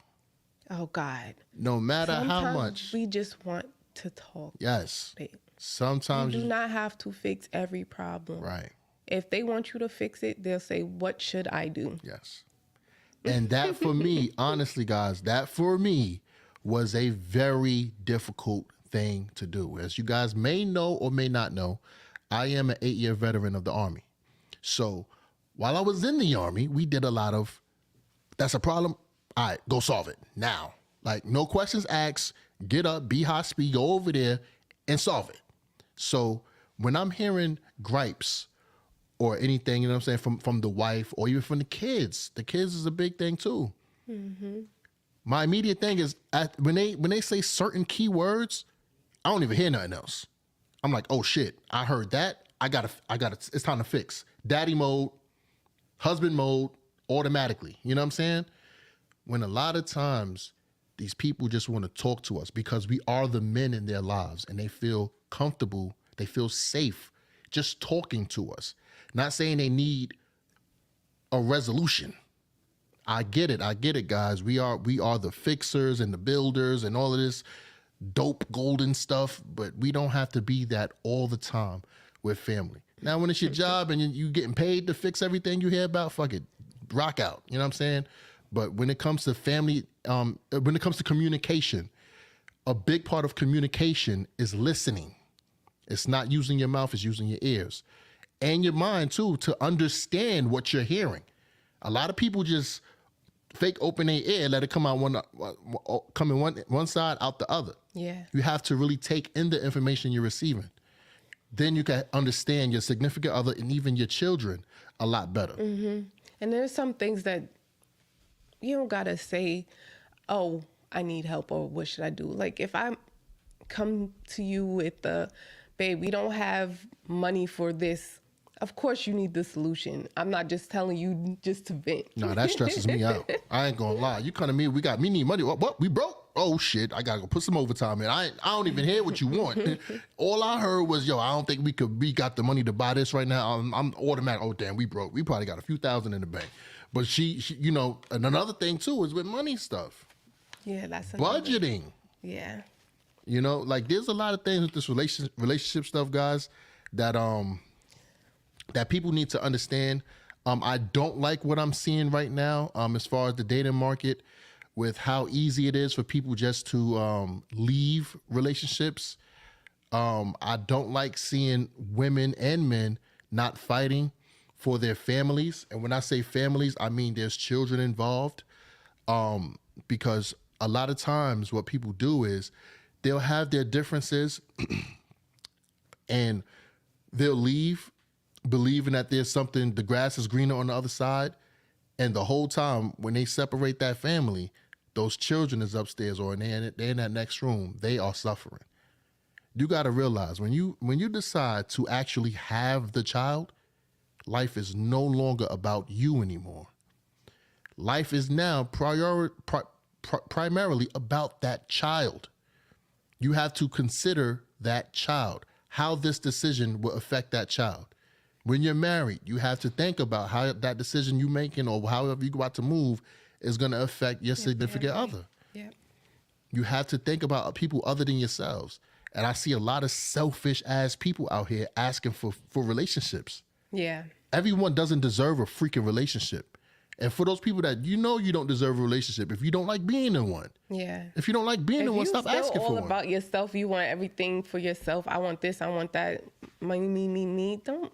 Oh God. No matter Sometimes how much. we just want to talk. Yes. Babe. Sometimes You do not have to fix every problem. Right. If they want you to fix it, they'll say, what should I do? Yes. And that for me, honestly, guys, that for me was a very difficult thing to do. As you guys may know or may not know, I am an 8-year veteran of the Army. So while I was in the Army, we did a lot of, that's a problem, all right, go solve it now. Like, no questions asked, get up, be high speed, go over there and solve it. So when I'm hearing gripes or anything, you know what I'm saying, from the wife or even from the kids is a big thing too. Mm-hmm. My immediate thing is when they say certain keywords, I don't even hear nothing else. I'm like, oh shit, I heard that. I gotta, it's time to fix. Daddy mode, husband mode, automatically. You know what I'm saying? When a lot of times these people just want to talk to us because we are the men in their lives and they feel comfortable, they feel safe just talking to us. Not saying they need a resolution. I get it, guys. We are the fixers and the builders and all of this dope golden stuff, but we don't have to be that all the time with family. Now, when it's your job and you getting paid to fix everything you hear about, fuck it, rock out. You know what I'm saying? But when it comes to family, when it comes to communication, a big part of communication is listening. It's not using your mouth, it's using your ears. And your mind, too, to understand what you're hearing. A lot of people just fake open their ear, let it come out one side, out the other. Yeah. You have to really take in the information you're receiving. Then you can understand your significant other and even your children a lot better. Mm-hmm. And there's some things that you don't gotta say, oh, I need help, or what should I do? Like, if I come to you with babe, we don't have money for this, of course you need the solution. I'm not just telling you just to vent. No, that stresses me out. I ain't gonna lie. You come to me, we need money. What? We broke? Oh shit, I gotta go put some overtime in. I don't even hear what you want. All I heard was, yo, I don't think we got the money to buy this right now. I'm automatic. Oh damn, we broke. We probably got a few thousand in the bank. But she you know, and another thing too is with money stuff. Yeah, that's budgeting. Yeah. You know, like there's a lot of things with this relationship stuff, guys, that that people need to understand. I don't like what I'm seeing right now as far as the dating market, with how easy it is for people just to leave relationships. I don't like seeing women and men not fighting for their families. And when I say families, I mean there's children involved. Because a lot of times what people do is they'll have their differences and they'll leave believing that there's something, the grass is greener on the other side. And the whole time when they separate that family, those children is upstairs or they're in that next room, they are suffering. You got to realize when you decide to actually have the child, life is no longer about you anymore. Life is now primarily about that child. You have to consider that child. how this decision will affect that child. When you're married, you have to think about how that decision you're making or however you go out to move is going to affect your significant other. Yep. You have to think about people other than yourselves. And I see a lot of selfish ass people out here asking for relationships. Yeah. Everyone doesn't deserve a freaking relationship. And for those people that you don't deserve a relationship, if you don't like being in one. Yeah. If you don't like being in one, stop asking for one. If you still all about yourself, you want everything for yourself. I want this, I want that. Me. Don't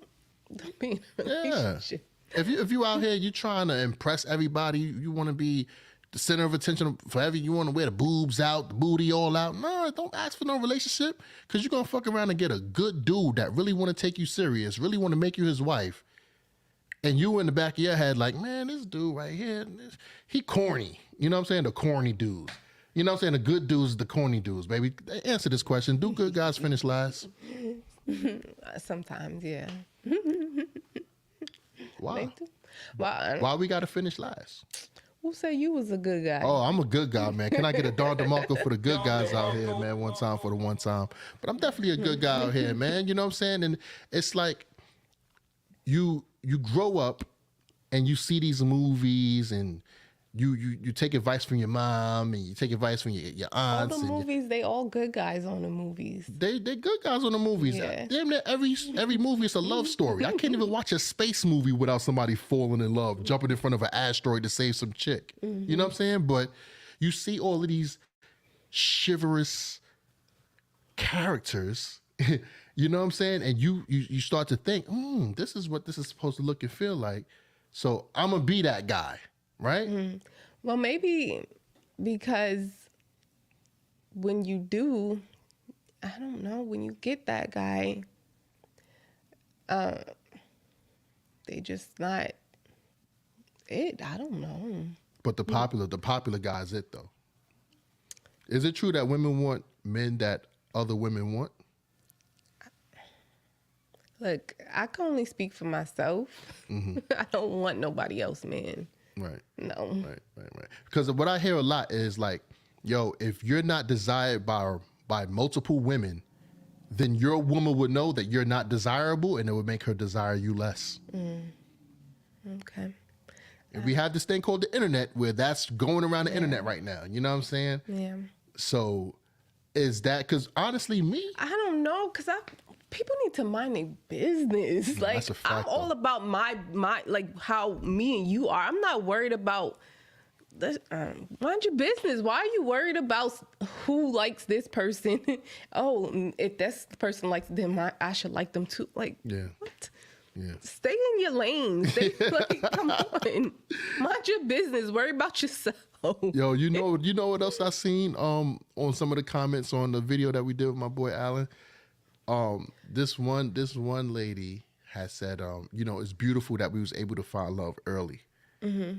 be in a relationship. Yeah. If you out here, you trying to impress everybody, you want to be the center of attention forever, you want to wear the boobs out, the booty all out. No, don't ask for no relationship, because you're going to fuck around and get a good dude that really want to take you serious, really want to make you his wife. And you in the back of your head like, man, this dude right here, he corny. You know what I'm saying? The corny dudes. You know what I'm saying? The good dudes, the corny dudes, baby. Answer this question. Do good guys finish last? Sometimes, yeah. Why? Well, Why we got to finish last? who said you was a good guy? Oh, I'm a good guy, man. Can I get a Don DeMarco for the good guys out here, man? One time for the one time. But I'm definitely a good guy out here, man. You know what I'm saying? And it's like you grow up and you see these movies and you take advice from your mom and you take advice from your aunts. All the movies, they all good guys on the movies. They good guys on the movies. Yeah. Damn near every movie is a love story. I can't even watch a space movie without somebody falling in love, jumping in front of an asteroid to save some chick. Mm-hmm. You know what I'm saying? But you see all of these chivalrous characters, you know what I'm saying? And you start to think, this is what this is supposed to look and feel like. So I'm going to be that guy, right? Mm-hmm. Well, maybe because when you do, I don't know, when you get that guy, they just not it. I don't know. But the popular guy is it, though. Is it true that women want men that other women want? Look, I can only speak for myself. Mm-hmm. I don't want nobody else, man. Right. No. Right. Because what I hear a lot is like, yo, if you're not desired by multiple women, then your woman would know that you're not desirable, and it would make her desire you less. Okay. And we have this thing called the internet where that's going around the internet right now. You know what I'm saying? Yeah. So is that, because honestly, I don't know, because people need to mind their business. Like, that's a fact, I'm all about my like how me and you are. I'm not worried about this. Mind your business. Why are you worried about who likes this person? Oh, if this person likes them, I should like them too. Like, Yeah. what? Yeah. Stay in your lane. Like, come on. Mind your business. Worry about yourself. Yo, you know what else I seen on some of the comments on the video that we did with my boy Alan? This one lady has said, it's beautiful that we was able to find love early. Mm-hmm.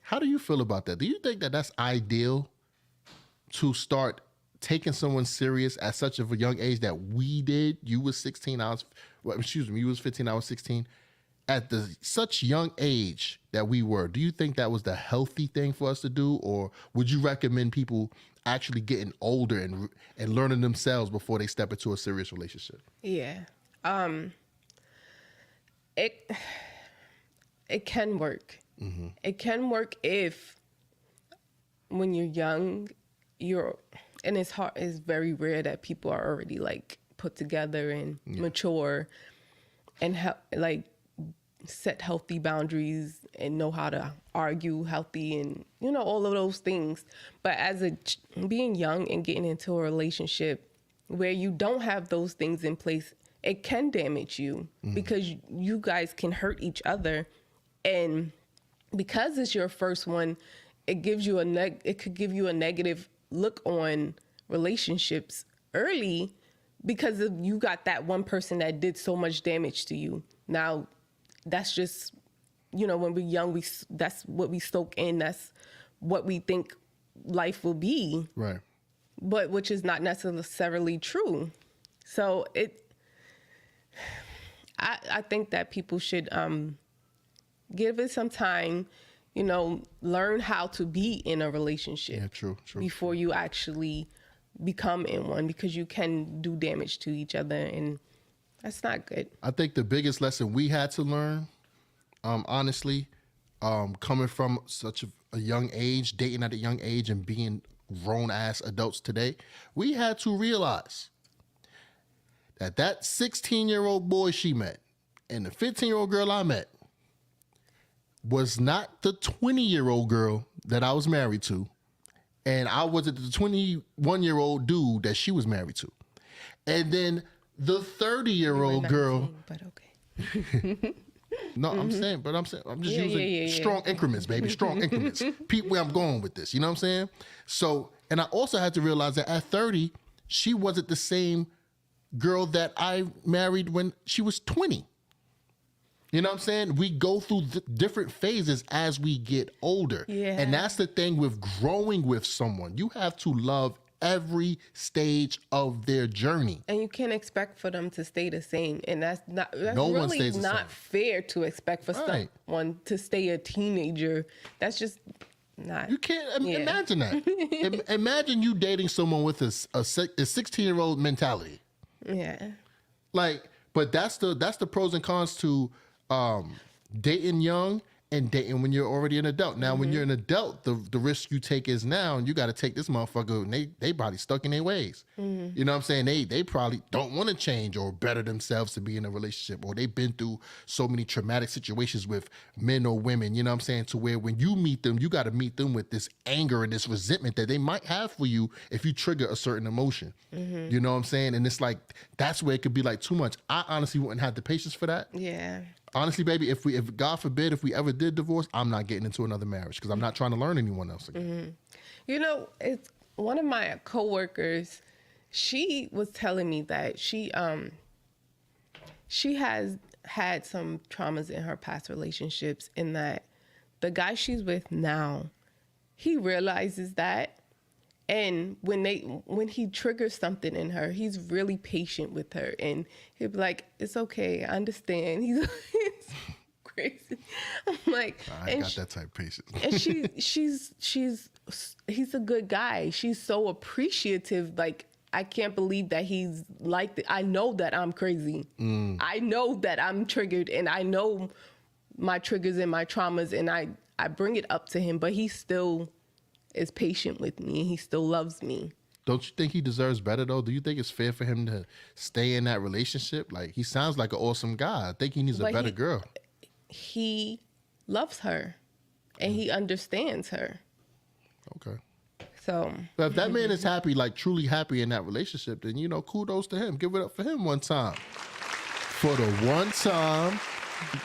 How do you feel about that? Do you think that that's ideal to start taking someone serious at such of a young age that we did? You was 16, you was 15, I was 16. At such young age that we were, do you think that was the healthy thing for us to do? Or would you recommend people actually getting older and learning themselves before they step into a serious relationship? Yeah. It can work. Mm-hmm. It can work if when you're young, and it's very rare that people are already like put together and mature and set healthy boundaries and know how to argue healthy and all of those things. But being young and getting into a relationship where you don't have those things in place, it can damage you because you guys can hurt each other. And because it's your first one, it gives you it could give you a negative look on relationships early because you got that one person that did so much damage to you. Now, that's just, when we're young, that's what we soak in. That's what we think life will be. Right. But which is not necessarily true. So I think that people should give it some time, learn how to be in a relationship. Yeah, true. Before you actually become in one, because you can do damage to each other, and that's not good. I think the biggest lesson we had to learn, honestly, coming from such a young age, dating at a young age and being grown-ass adults today, we had to realize that 16-year-old boy she met and the 15-year-old girl I met was not the 20-year-old girl that I was married to, and I wasn't the 21-year-old dude that she was married to. And then the 30-year-old girl... But okay. No, I'm saying, I'm just using strong increments, baby, strong increments. Peep where I'm going with this, you know what I'm saying? So, and I also had to realize that at 30, she wasn't the same girl that I married when she was 20. You know what I'm saying? We go through different phases as we get older. Yeah. And that's the thing with growing with someone. You have to love every stage of their journey. And you can't expect for them to stay the same. And that's No one really stays the not same. fair to expect for someone to stay a teenager. That's just not. You can't imagine that. Imagine you dating someone with a 16-year-old mentality. Yeah. Like, but that's the pros and cons to dating young and dating when you're already an adult. Now, when you're an adult, the risk you take is now, and you got to take this motherfucker, and they probably stuck in their ways. You know what I'm saying? They probably don't want to change or better themselves to be in a relationship, or they've been through so many traumatic situations with men or women, you know what I'm saying, to where when you meet them, you got to meet them with this anger and this resentment that they might have for you if you trigger a certain emotion. You know what I'm saying? And it's like, that's where it could be like too much. I honestly wouldn't have the patience for that. Yeah. Honestly, baby, if God forbid, if we ever did divorce, I'm not getting into another marriage because I'm not trying to learn anyone else again. You know, it's one of my coworkers. She was telling me that she has had some traumas in her past relationships, in that the guy she's with now, he realizes that. And when he triggers something in her, he's really patient with her, and he'll be like, "It's okay, I understand." He's crazy. I'm like, I ain't got that type of patience. And he's a good guy. She's so appreciative. Like, I can't believe that he's like I know that I'm crazy. I know that I'm triggered, and I know my triggers and my traumas, and I bring it up to him, but he still is patient with me, and he still loves me. Don't you think he deserves better, though? Do you think it's fair for him to stay in that relationship? Like, he sounds like an awesome guy. I think he needs a better girl. He loves her, and he understands her. Okay. So, but if that man is happy, like truly happy in that relationship, then, you know, kudos to him. Give it up for him one time. For the one time.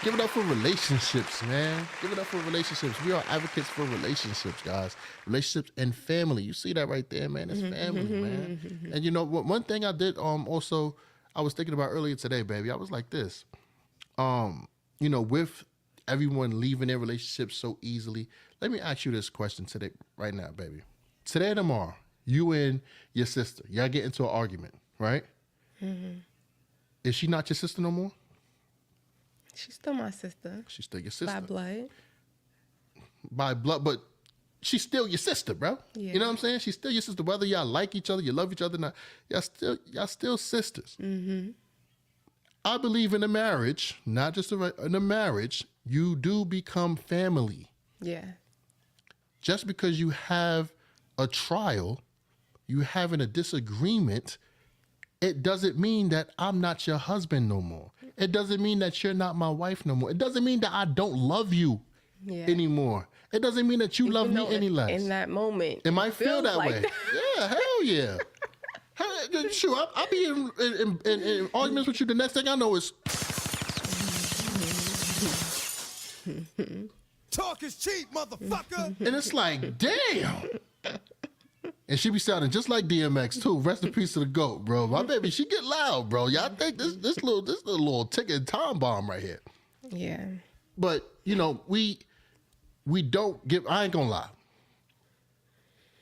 Give it up for relationships, man. Give it up for relationships. We are advocates for relationships, guys. Relationships and family. You see that right there, man. It's family, man. And you know, one thing I did also, I was thinking about earlier today, baby. I was like this. You know, with everyone leaving their relationships so easily, let me ask you this question today, right now, baby. Today and tomorrow, you and your sister, y'all get into an argument, right? Is she not your sister no more? She's still my sister. She's still your sister. By blood. By blood, but she's still your sister, bro. Yeah. You know what I'm saying? She's still your sister. Whether y'all like each other, you love each other, not, y'all still sisters. I believe in a marriage, not just in a marriage, you do become family. Yeah. Just because you have a trial, you having a disagreement, it doesn't mean that I'm not your husband no more. It doesn't mean that you're not my wife no more. It doesn't mean that I don't love you anymore. It doesn't mean that you love me any less. In that moment. It might feel that like way. that. Yeah, hell yeah. Sure, I'll be in arguments with you. The next thing I know is... Talk is cheap, motherfucker. And it's like, damn. And she be sounding just like DMX too. Rest in peace to the GOAT, bro. My baby, she get loud, bro. Y'all think this little ticking time bomb right here. Yeah. But you know, we don't give. I ain't gonna lie.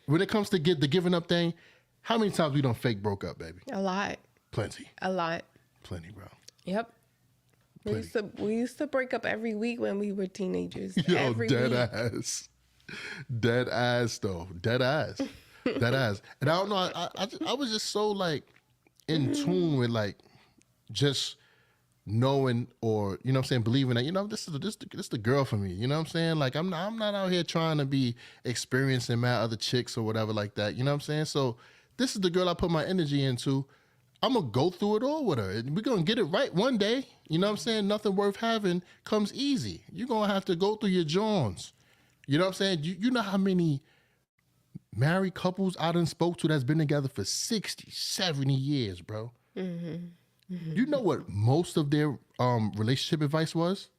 When it comes to the giving up thing, how many times we don't fake broke up, baby? A lot. Plenty. A lot. Plenty, bro. Yep. We used to break up every week when we were teenagers. Yo, every dead week. ass. Dead ass though. Dead ass. That ass. And I don't know. I was just so like in tune with like just knowing, or you know what I'm saying, believing that, you know, this is the girl for me. You know what I'm saying? Like I'm not out here trying to be experiencing mad other chicks or whatever like that. You know what I'm saying? So this is the girl I put my energy into. I'm gonna go through it all with her. And we're gonna get it right one day. You know what I'm saying? Nothing worth having comes easy. You're gonna have to go through your Johns. You know what I'm saying? You know how many married couples I done spoke to that's been together for 60, 70 years, bro. You know what most of their relationship advice was?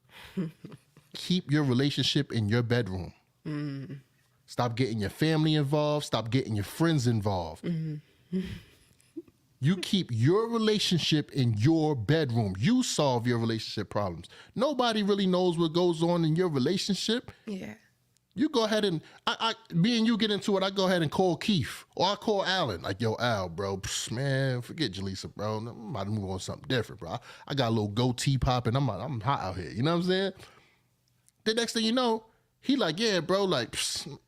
Keep your relationship in your bedroom. Stop getting your family involved. Stop getting your friends involved. You keep your relationship in your bedroom. You solve your relationship problems. Nobody really knows what goes on in your relationship. Yeah. You go ahead and, me and you get into it, I go ahead and call Keith. Or I call Alan. Like, yo, Al, bro, man, forget Jaleesa, bro. I'm about to move on to something different, bro. I got a little goatee popping. I'm hot out here. You know what I'm saying? The next thing you know, he like, yeah, bro, like,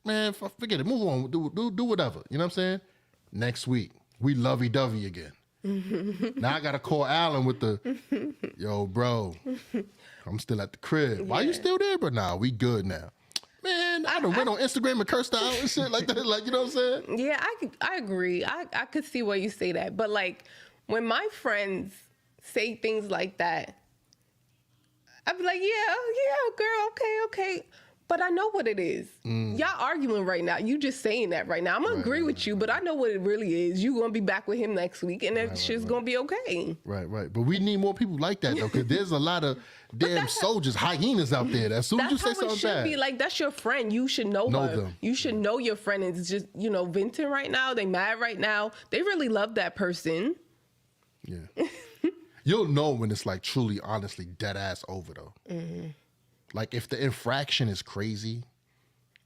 man, forget it. Move on. Do whatever. You know what I'm saying? Next week, we lovey-dovey again. Now I got to call Alan with the, yo, bro, I'm still at the crib. Why you still there, bro? Nah, we good now. Man, I done went on Instagram and cursed out and shit like that. Like, you know what I'm saying? Yeah, I agree. I could see why you say that. But like when my friends say things like that, I'd be like, yeah, girl, okay. But I know what it is. Y'all arguing right now. You just saying that right now. I'm going to agree with you, but I know what it really is. You going to be back with him next week, and that shit's going to be okay. Right. But we need more people like that, though, because there's a lot of damn soldiers, hyenas out there. As soon as you say something bad. That's how it should be. Like, that's your friend. You should know her. Them. You should know your friend is just, you know, venting right now. They mad right now. They really love that person. Yeah. You'll know when it's, like, truly, honestly, dead ass over, though. Like, if the infraction is crazy,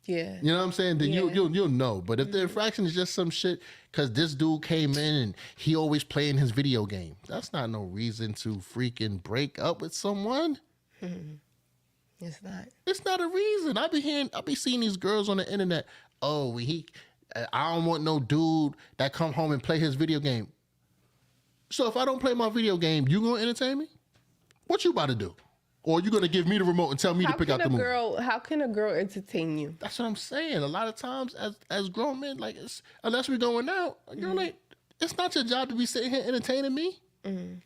you know what I'm saying, then you'll know. But if the infraction is just some shit because this dude came in and he always playing his video game, that's not no reason to freaking break up with someone. It's not. It's not a reason. I be seeing these girls on the internet. Oh, I don't want no dude that come home and play his video game. So if I don't play my video game, you gonna entertain me? What you about to do? Or you gonna give me the remote and tell me to pick out the movie? How can a girl entertain you? That's what I'm saying. A lot of times, as grown men, like unless we're going out, you're like, it's not your job to be sitting here entertaining me. And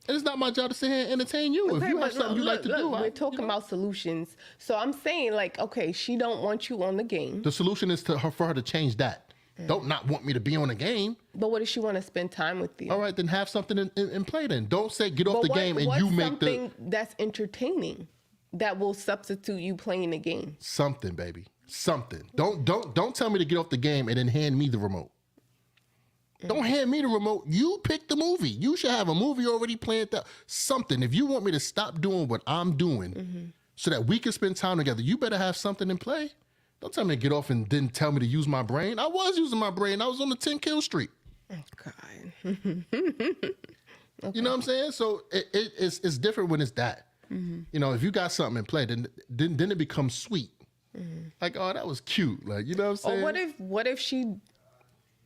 it's not my job to sit here and entertain you. Okay, if you have something you like to do, we're talking about solutions. So I'm saying, like, okay, she don't want you on the game. The solution is for her to change that. Don't not want me to be on the game. But what if she want to spend time with you? All right, then have something in play then. Don't say get off the game and you make something that's entertaining that will substitute you playing the game. Something, baby. Something. Don't tell me to get off the game and then hand me the remote. Don't hand me the remote. You pick the movie. You should have a movie already planned out. Something. If you want me to stop doing what I'm doing so that we can spend time together, you better have something in play. Don't tell me to get off and then tell me to use my brain. I was using my brain. I was on the 10 kill streak. Oh, God. Okay. You know what I'm saying? So it's different when it's that. You know, if you got something in play, then it becomes sweet. Like, oh, that was cute. Like, you know what I'm saying? Or what if she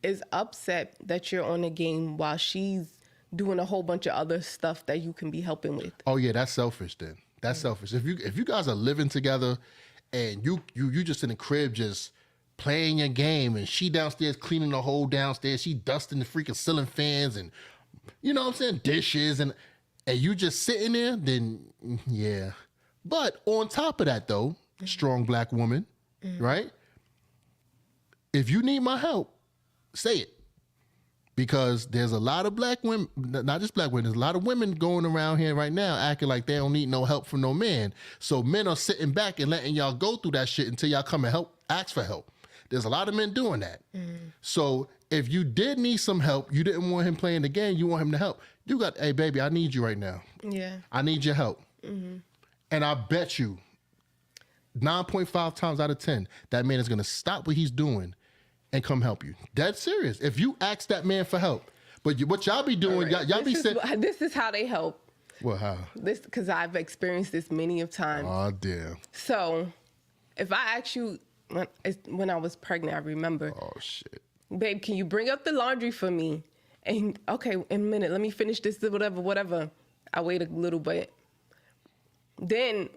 is upset that you're on the game while she's doing a whole bunch of other stuff that you can be helping with? Oh yeah, that's selfish then. That's selfish. If you guys are living together and you just in the crib just playing your game and she downstairs cleaning the whole downstairs, she dusting the freaking ceiling fans and, you know what I'm saying, dishes and you just sitting there, then yeah. But on top of that though, strong black woman, right? If you need my help, say it. Because there's a lot of black women, not just black women, there's a lot of women going around here right now acting like they don't need no help from no man. So men are sitting back and letting y'all go through that shit until y'all come and ask for help. There's a lot of men doing that. So if you did need some help, you didn't want him playing the game, you want him to help. You got, hey baby, I need you right now. Yeah. I need your help. And I bet you 9.5 times out of 10, that man is going to stop what he's doing and come help you. That's serious. If you ask that man for help, but what y'all be doing, y'all be saying... This is how they help. Well, how? Because I've experienced this many of times. Oh, damn. So, if I ask you, when I was pregnant, I remember. Oh, shit. babe, can you bring up the laundry for me? And okay, in a minute, let me finish this, whatever. I wait a little bit. Then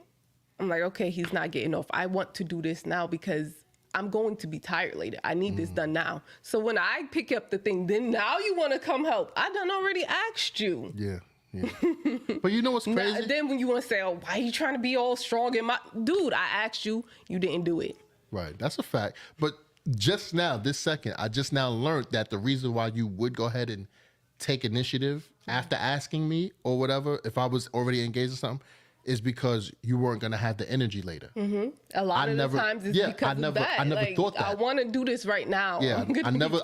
I'm like, okay, he's not getting off. I want to do this now because I'm going to be tired later. I need this done now. So when I pick up the thing, then now you want to come help. I done already asked you. Yeah. But you know what's crazy? Now, then when you want to say, oh, why are you trying to be all strong? Dude, I asked you, you didn't do it. Right, that's a fact. But just now, this second, I just now learned that the reason why you would go ahead and take initiative after asking me or whatever, if I was already engaged in something, is because you weren't going to have the energy later. Mm-hmm. A lot of the times it's because of that. I never thought that. I want to do this right now. Yeah, I never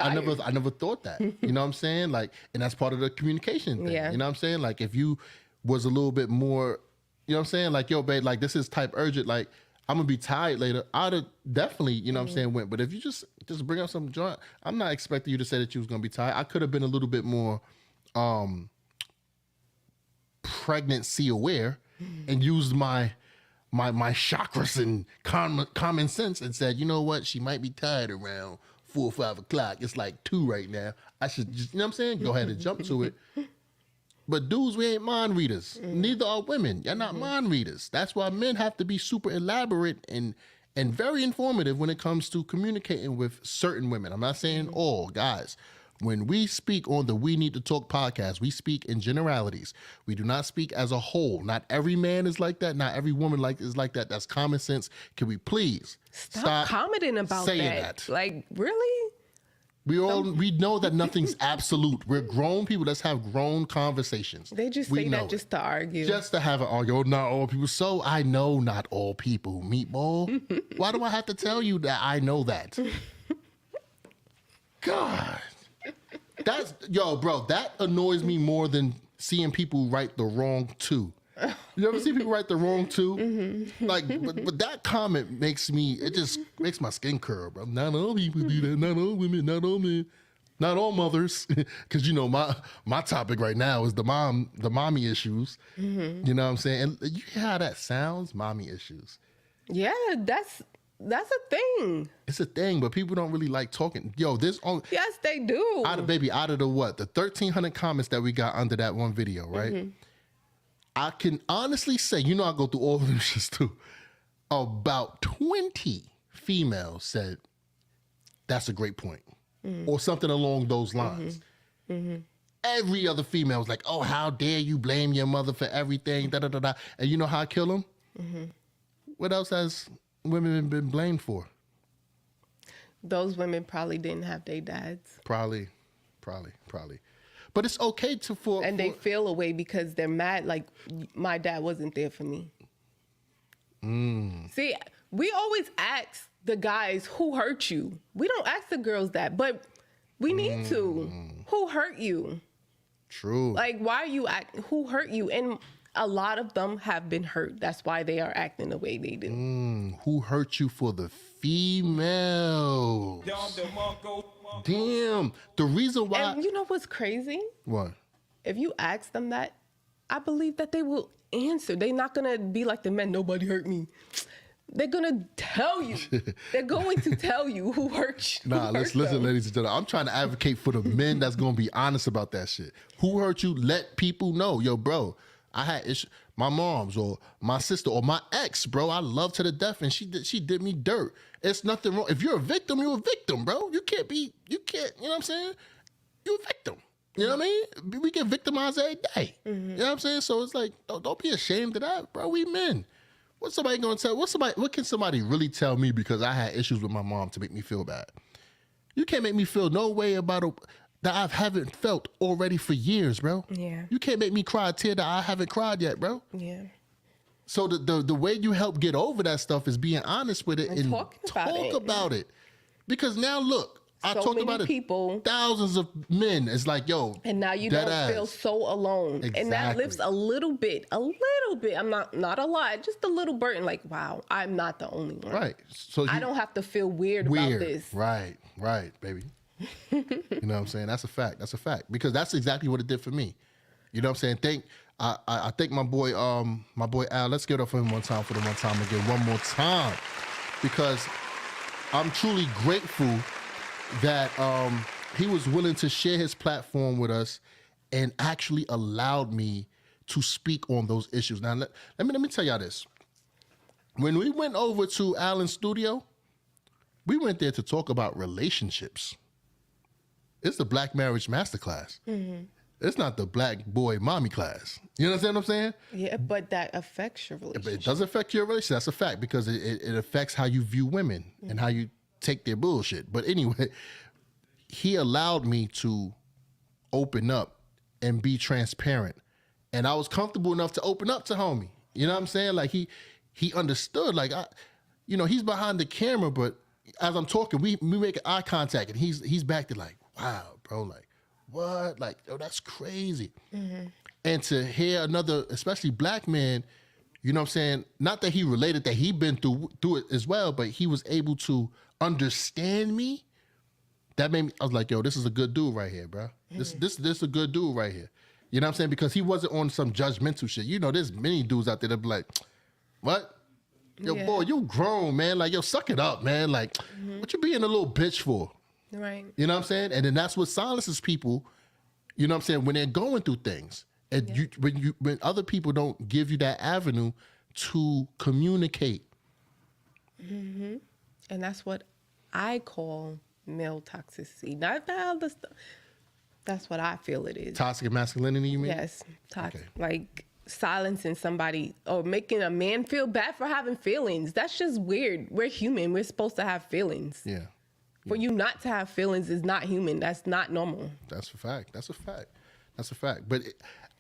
thought that. You know what I'm saying? Like, and that's part of the communication thing. Yeah. You know what I'm saying? Like, if you was a little bit more, you know what I'm saying? Like, yo, babe, like this is type urgent. Like, I'm gonna be tired later. I'd have definitely, you know what I'm saying, went. But if you just bring up some joint, I'm not expecting you to say that you was gonna be tired. I could have been a little bit more pregnancy aware and used my chakras and common sense and said, you know what, she might be tired around 4 or 5 o'clock. It's like 2 right now. I should just, you know what I'm saying, go ahead and jump to it. But dudes, we ain't mind readers. Neither are women. You're not mind readers. That's why men have to be super elaborate and very informative when it comes to communicating with certain women. I'm not saying all, guys. When we speak on the We Need to Talk podcast, we speak in generalities. We do not speak as a whole. Not every man is like that. Not every woman is like that. That's common sense. Can we please stop commenting about saying that? Like, really? We know that nothing's absolute. We're grown people. Let's have grown conversations. They just say that just to argue. Just to have an argument. Oh, not all people. So I know not all people, meatball. Why do I have to tell you that I know that? God. Bro, that annoys me more than seeing people write the wrong two. You ever see people write the wrong two? Mm-hmm. Like, but that comment makes my skin curl, bro. Not all people do that. Not all women, not all men, not all mothers. Because, you know, my topic right now is the mommy issues. Mm-hmm. You know what I'm saying? And you hear how that sounds? Mommy issues. Yeah, that's a thing. It's a thing, but people don't really like talking. Yo, there's only... Yes, they do. Out of the 1,300 comments that we got under that one video, right? Mm-hmm. I can honestly say, you know, I go through all of them shits too. About 20 females said, that's a great point. Mm-hmm. Or something along those lines. Mm-hmm. Mm-hmm. Every other female was like, oh, how dare you blame your mother for everything, da-da-da-da. And you know how I kill them? Mm-hmm. What else has women been blamed for? Those women probably didn't have their dads. Probably. But it's okay and they feel away because they're mad. Like, my dad wasn't there for me. See, we always ask the guys who hurt you. We don't ask the girls that, but we need to. Who hurt you? True. Like, why are you who hurt you? And a lot of them have been hurt. That's why they are acting the way they do. Who hurt you for the females? Damn. The reason why... And you know what's crazy? What? If you ask them that, I believe that they will answer. They're not going to be like the men, nobody hurt me. They're going to tell you. They're going to tell you who hurt you. Listen, ladies and gentlemen. I'm trying to advocate for the men that's going to be honest about that shit. Who hurt you? Let people know. Yo, bro, I had issues. My mom's or my sister or my ex, bro. I loved her to death, and she did me dirt. It's nothing wrong. If you're a victim, you're a victim, bro. You can't, you know what I'm saying? You're a victim. You know what I mean? We get victimized every day. Mm-hmm. You know what I'm saying? So it's like, don't be ashamed of that, bro. We men. What's somebody going to tell? What can somebody really tell me because I had issues with my mom to make me feel bad? You can't make me feel no way about that I haven't felt already for years, bro. Yeah. You can't make me cry a tear that I haven't cried yet, bro. Yeah. So the way you help get over that stuff is being honest with it and talk about it. Because now look, I talked about it. Thousands of men. It's like, yo. And now you don't feel so alone. Exactly. And that lifts a little bit. I'm not a lot, just a little burden. Like, wow, I'm not the only one. Right. So I don't have to feel weird about this. Right, baby. You know what I'm saying? That's a fact. Because that's exactly what it did for me. You know what I'm saying? I think my boy Al, let's give it up for him one time for the one time again, one more time. Because I'm truly grateful that he was willing to share his platform with us and actually allowed me to speak on those issues. Now, let me tell y'all this. When we went over to Alan's studio, we went there to talk about relationships. It's the Black Marriage Masterclass. Mm-hmm. It's not the Black Boy Mommy class. You understand what I'm saying? Yeah, but that affects your relationship. But it does affect your relationship. That's a fact, because it affects how you view women and how you take their bullshit. But anyway, he allowed me to open up and be transparent. And I was comfortable enough to open up to homie. You know what I'm saying? Like he understood. Like he's behind the camera, but as I'm talking, we make eye contact, and he's back there like, wow, bro, like what? Like, oh, that's crazy. Mm-hmm. And to hear another, especially black man, you know what I'm saying? Not that he related, that he been through it as well, but he was able to understand me. That made me, I was like, yo, this is a good dude right here, bro. Mm-hmm. This is a good dude right here. You know what I'm saying? Because he wasn't on some judgmental shit. You know, there's many dudes out there that be like, what? Yo, boy, you grown, man. Like, yo, suck it up, man. Like, what you being a little bitch for? Right. You know what I'm saying? And then that's what silences people, you know what I'm saying, when they're going through things. And when other people don't give you that avenue to communicate. Mm-hmm. And that's what I call male toxicity. Not the other stuff. That's what I feel it is. Toxic masculinity, you mean? Yes. Toxic. Okay. Like silencing somebody or making a man feel bad for having feelings. That's just weird. We're human. We're supposed to have feelings. Yeah. For you not to have feelings is not human. That's not normal. That's a fact. That's a fact. But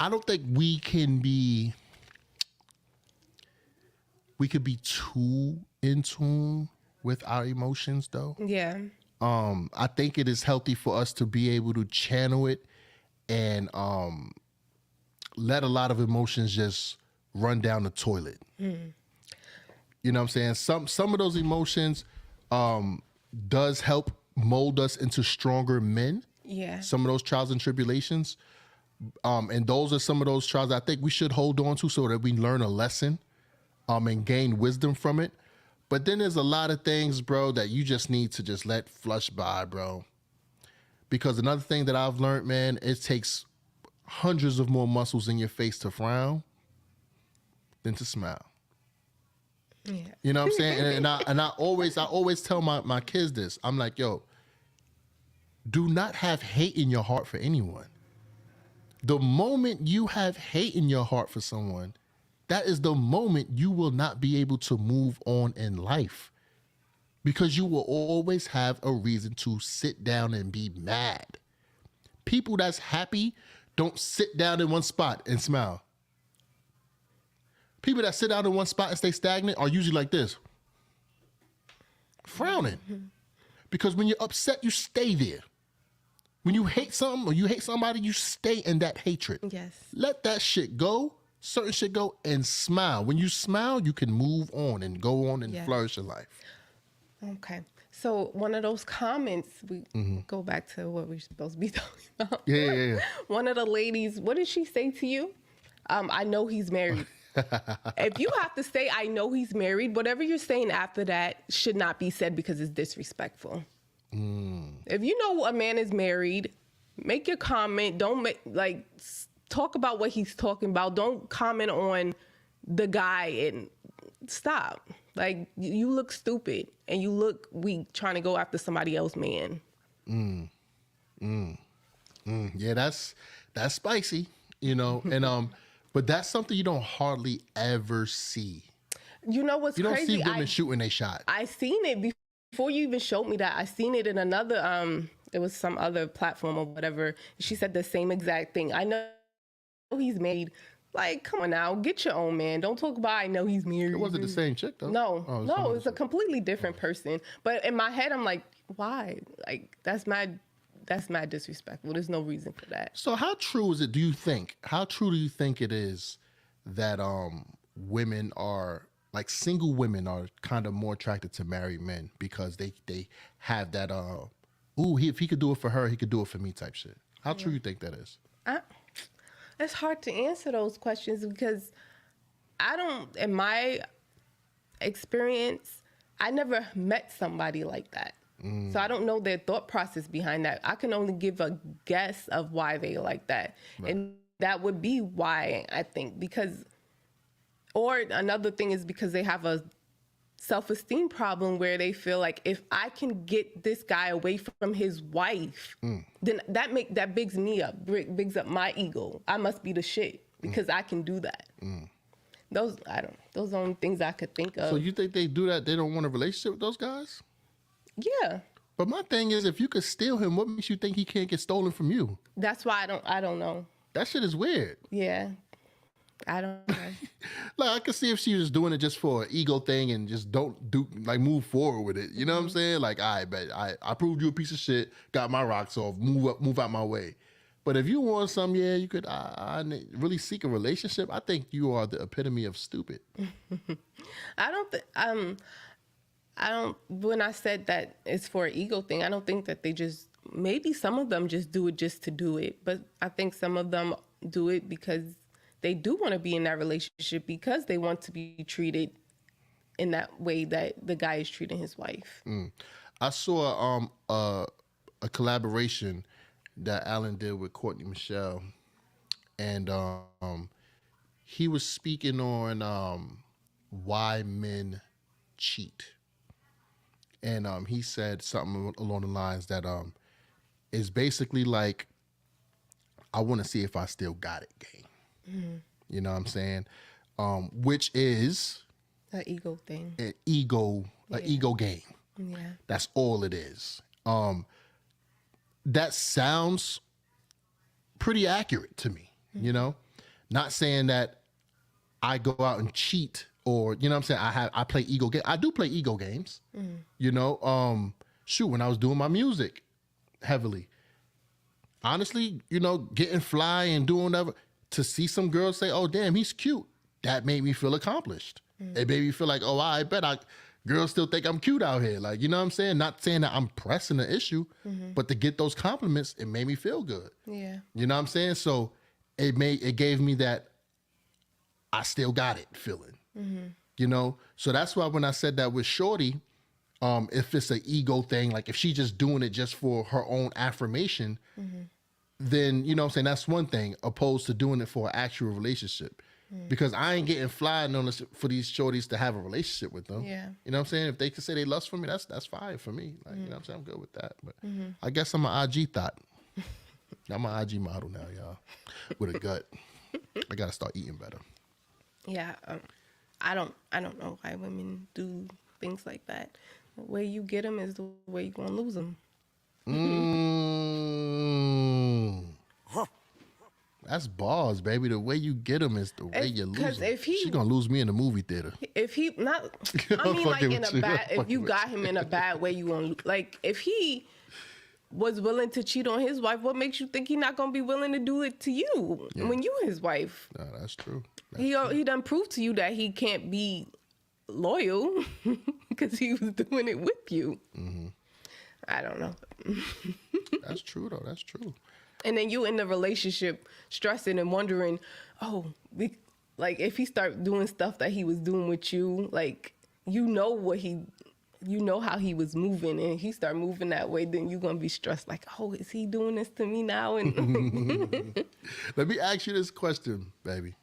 I don't think we could be too in tune with our emotions, though. Yeah. I think it is healthy for us to be able to channel it and let a lot of emotions just run down the toilet. Mm. You know what I'm saying? Some of those emotions does help mold us into stronger men. Yeah. Some of those trials and tribulations. And those are some of those trials I think we should hold on to so that we learn a lesson and gain wisdom from it. But then there's a lot of things, bro, that you just need to just let flush by, bro. Because another thing that I've learned, man, it takes hundreds of more muscles in your face to frown than to smile. Yeah. You know what I'm saying? And I always tell my kids this. I'm like, yo, do not have hate in your heart for anyone. The moment you have hate in your heart for someone, that is the moment you will not be able to move on in life, because you will always have a reason to sit down and be mad. People that's happy don't sit down in one spot and smile. People that sit down in one spot and stay stagnant are usually like this, frowning. Mm-hmm. Because when you're upset, you stay there. When you hate something or you hate somebody, you stay in that hatred. Yes. Let that shit go. Certain shit go, and smile. When you smile, you can move on and go on and flourish in life. Okay. So one of those comments, we go back to what we're supposed to be talking about. Yeah. One of the ladies, what did she say to you? I know he's married. If you have to say, I know he's married, whatever you're saying after that should not be said because it's disrespectful. If you know a man is married, make your comment. Don't talk about what he's talking about. Don't comment on the guy and stop. Like, you look stupid and you look weak trying to go after somebody else's man. Yeah, that's spicy, you know. And but that's something you don't hardly ever see. You know what's crazy? You don't see women shooting a shot. I seen it before you even showed me that. I seen it in another it was some other platform or whatever. She said the same exact thing. I know he's married. Like, come on now, get your own man. Don't talk about I know he's married. It wasn't the same chick though. No, it's a completely different person. But in my head, I'm like, why? Like, that's mad disrespectful. There's no reason for that. So how true is it? How true do you think it is that women are, like, single women are kind of more attracted to married men because they have that if he could do it for her, he could do it for me type shit. How true you think that is? It's hard to answer those questions because in my experience, I never met somebody like that. So I don't know their thought process behind that. I can only give a guess of why they like that. Right. And that would be why, I think, because, or another thing is because they have a self-esteem problem where they feel like if I can get this guy away from his wife, then that bigs me up, bigs up my ego. I must be the shit because I can do that. Those are the only things I could think of. So you think they do that? They don't want a relationship with those guys? Yeah. But my thing is, if you could steal him, what makes you think he can't get stolen from you? That's why I don't know. That shit is weird. Yeah. I don't know. Like, I could see if she was doing it just for an ego thing and just don't move forward with it. You know what I'm saying? Like, I bet I proved you a piece of shit, got my rocks off, move out my way. But if you want something, yeah, you could I really seek a relationship. I think you are the epitome of stupid. When I said that it's for an ego thing, I don't think that maybe some of them just do it just to do it. But I think some of them do it because they do want to be in that relationship because they want to be treated in that way that the guy is treating his wife. I saw a collaboration that Alan did with Courtney Michelle, and he was speaking on why men cheat. And he said something along the lines that is basically like, I want to see if I still got it game. You know what I'm saying? Which is An ego thing. an ego game. Yeah. That's all it is. That sounds pretty accurate to me, you know? Not saying that I go out and cheat or, you know what I'm saying, I play ego games. I do play ego games, you know? When I was doing my music heavily, honestly, you know, getting fly and doing whatever, to see some girls say, oh, damn, he's cute, that made me feel accomplished. It made me feel like, oh, I bet girls still think I'm cute out here. Like, you know what I'm saying? Not saying that I'm pressing the issue, but to get those compliments, it made me feel good. Yeah. You know what I'm saying? So it gave me that I still got it feeling. You know? So that's why when I said that with Shorty, if it's an ego thing, like if she's just doing it just for her own affirmation, then, you know what I'm saying, that's one thing, opposed to doing it for an actual relationship. Because I ain't getting flying on this for these shorties to have a relationship with them. Yeah. You know what I'm saying? If they can say they lust for me, that's fine for me. Like, you know what I'm saying? I'm good with that. But I guess I'm an IG thought. I'm an IG model now, y'all, with a gut. I got to start eating better. Yeah. I don't know why women do things like that. The way you get them is the way you're going to lose them. That's bars, baby. The way you get them is the way you lose them. Because if he... She's going to lose me in the movie theater. If he... not... I mean, like, in a bad... If you got him in a bad way, you going to... Like, if he was willing to cheat on his wife, what makes you think he's not going to be willing to do it to you when you his wife? No, that's true. He done proved to you that he can't be loyal because he was doing it with you. I don't know. That's true, though. That's true. And then you in the relationship stressing and wondering, like if he start doing stuff that he was doing with you, like you know how he was moving, and he start moving that way, then you're gonna be stressed, like, oh, is he doing this to me now? And Let me ask you this question, baby.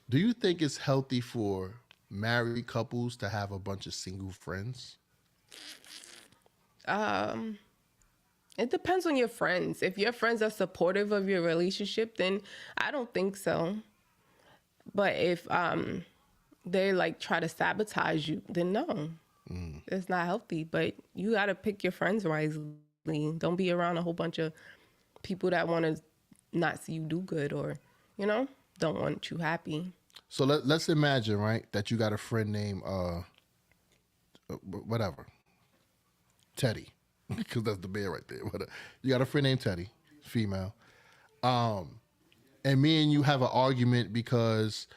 Do you think it's healthy for married couples to have a bunch of single friends? It depends on your friends. If your friends are supportive of your relationship, then I don't think so. But if they like try to sabotage you, then no. It's not healthy. But you got to pick your friends wisely. Don't be around a whole bunch of people that want to not see you do good or, you know, don't want you happy. So let's imagine, right, that you got a friend named Teddy. Because that's the bear right there. You got a friend named Teddy, female. And me and you have an argument because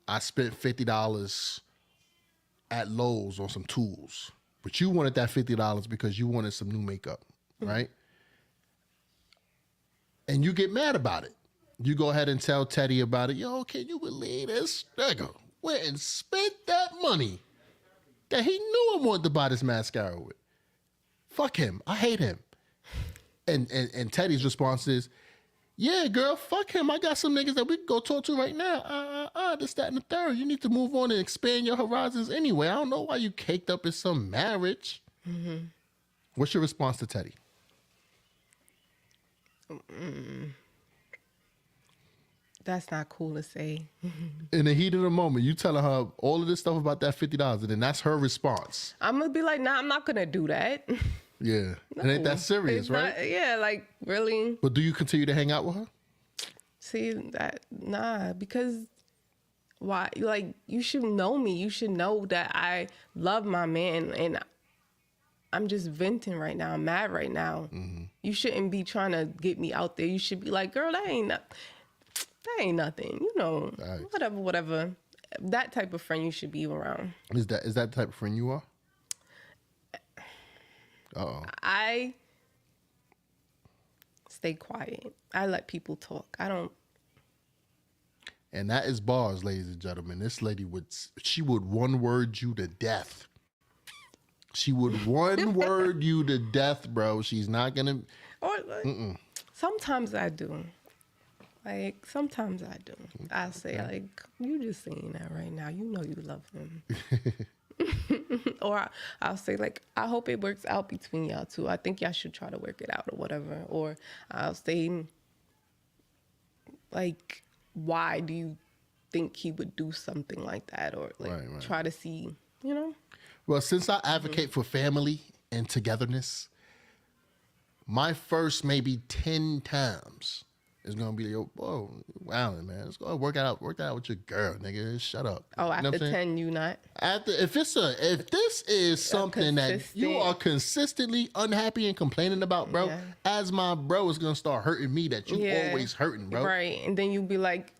I spent $50 at Lowe's on some tools. But you wanted that $50 because you wanted some new makeup, right? And you get mad about it. You go ahead and tell Teddy about it. Yo, can you believe this nigga went and spent that money that he knew I wanted to buy this mascara with? fuck him. I hate him. And Teddy's response is, yeah, girl, fuck him. I got some niggas that we can go talk to right now. This, that, and the third. You need to move on and expand your horizons anyway. I don't know why you caked up in some marriage. Mm-hmm. What's your response to Teddy? That's not cool to say. In the heat of the moment, you telling her all of this stuff about that $50, and then that's her response. I'm gonna be like, nah, I'm not gonna do that. Yeah, no, it ain't that serious, right? Yeah, like really. But do you continue to hang out with her? See that? Nah, because why? Like, you should know me. You should know that I love my man, and I'm just venting right now. I'm mad right now. Mm-hmm. You shouldn't be trying to get me out there. You should be like, girl, that ain't nothing. You know, nice. Whatever. That type of friend you should be around. Is that the type of friend you are? Uh-oh. I stay quiet. I let people talk. I don't. And that is bars, ladies and gentlemen. This lady would one word you to death. She would one word you to death, bro. She's not gonna. Or sometimes I do. Like, sometimes I do. I say, like, you just saying that right now. You know you love him. Or I'll say, like, I hope it works out between y'all two. I think y'all should try to work it out or whatever. Or I'll say, like, why do you think he would do something like that? Or, like, try to see, you know? Well, since I advocate for family and togetherness, my first maybe 10 times is gonna be, yo, whoa, wow, man, let's go work out with your girl, nigga. Shut up. Oh, after 10, you not? If this is something that you are consistently unhappy and complaining about, bro, as my bro is gonna start hurting me that you always hurting, bro. Right, and then you be like,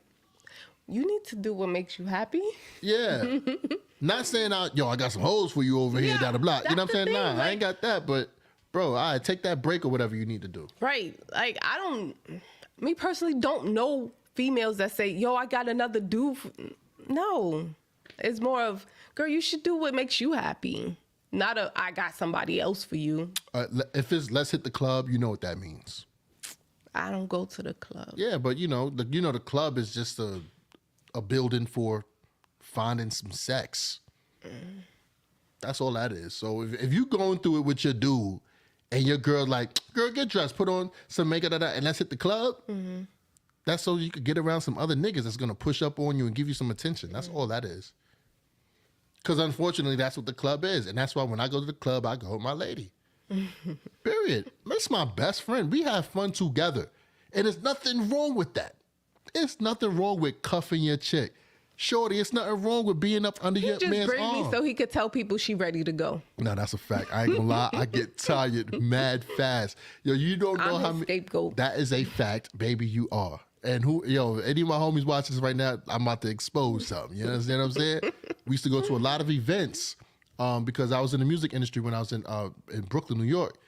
you need to do what makes you happy. Yeah. Not saying, I got some hoes for you over here down the block. You know what I'm saying? Nah, like, I ain't got that, but bro, all right, take that break or whatever you need to do. Right. Like, me personally don't know females that say, yo, I got another dude. No. It's more of, girl, you should do what makes you happy. Not I got somebody else for you. If it's let's hit the club, you know what that means. I don't go to the club. Yeah, but the club is just a building for finding some sex. That's all that is. So if you going through it with your dude and your girl like, girl, get dressed, put on some makeup, and let's hit the club, that's so you could get around some other niggas that's going to push up on you and give you some attention. That's all that is. Because unfortunately, that's what the club is. And that's why when I go to the club, I go with my lady. Period. That's my best friend. We have fun together. And there's nothing wrong with that. It's nothing wrong with cuffing your chick. Shorty, it's nothing wrong with being up under your man's arm. He just bring me so he could tell people she ready to go. No, that's a fact. I ain't gonna lie. I get tired mad fast. Yo, you don't know how many. Scapegoat. That is a fact, baby. You are. And any of my homies watching this right now, I'm about to expose something. You understand what I'm saying? We used to go to a lot of events because I was in the music industry when I was in Brooklyn, New York.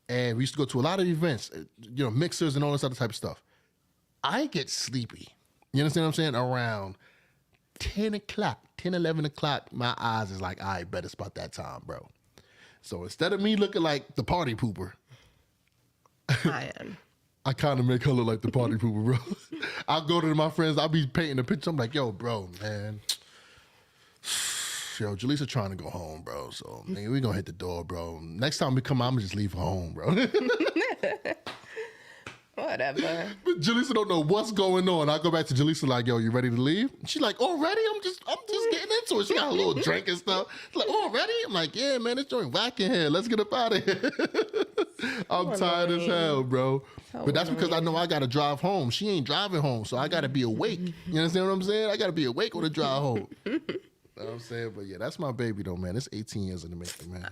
And we used to go to a lot of events, mixers and all this other type of stuff. I get sleepy. You understand what I'm saying? Around 10 o'clock, 10, 11 o'clock, my eyes is like, all right, bet it's about that time, bro. So instead of me looking like the party pooper, I am. I kind of make her look like the party pooper, bro. I'll go to my friends, I'll be painting a picture. I'm like, yo, bro, man. Yo, Jaleesa trying to go home, bro. So, nigga, we gonna hit the door, bro. Next time we come out, I'm gonna just leave her home, bro. Whatever. But Jaleesa don't know what's going on. I go back to Jaleesa like, yo, you ready to leave? She's like, already? I'm just getting into it. She got a little drink and stuff. She's like, already? I'm like, yeah, man, this joint whack in here. Let's get up out of here. I'm tired as hell, bro. But that's because I know I got to drive home. She ain't driving home, so I got to be awake. You understand what I'm saying? I got to be awake on the drive home. You know what I'm saying? But yeah, that's my baby though, man. It's 18 years in the making, man.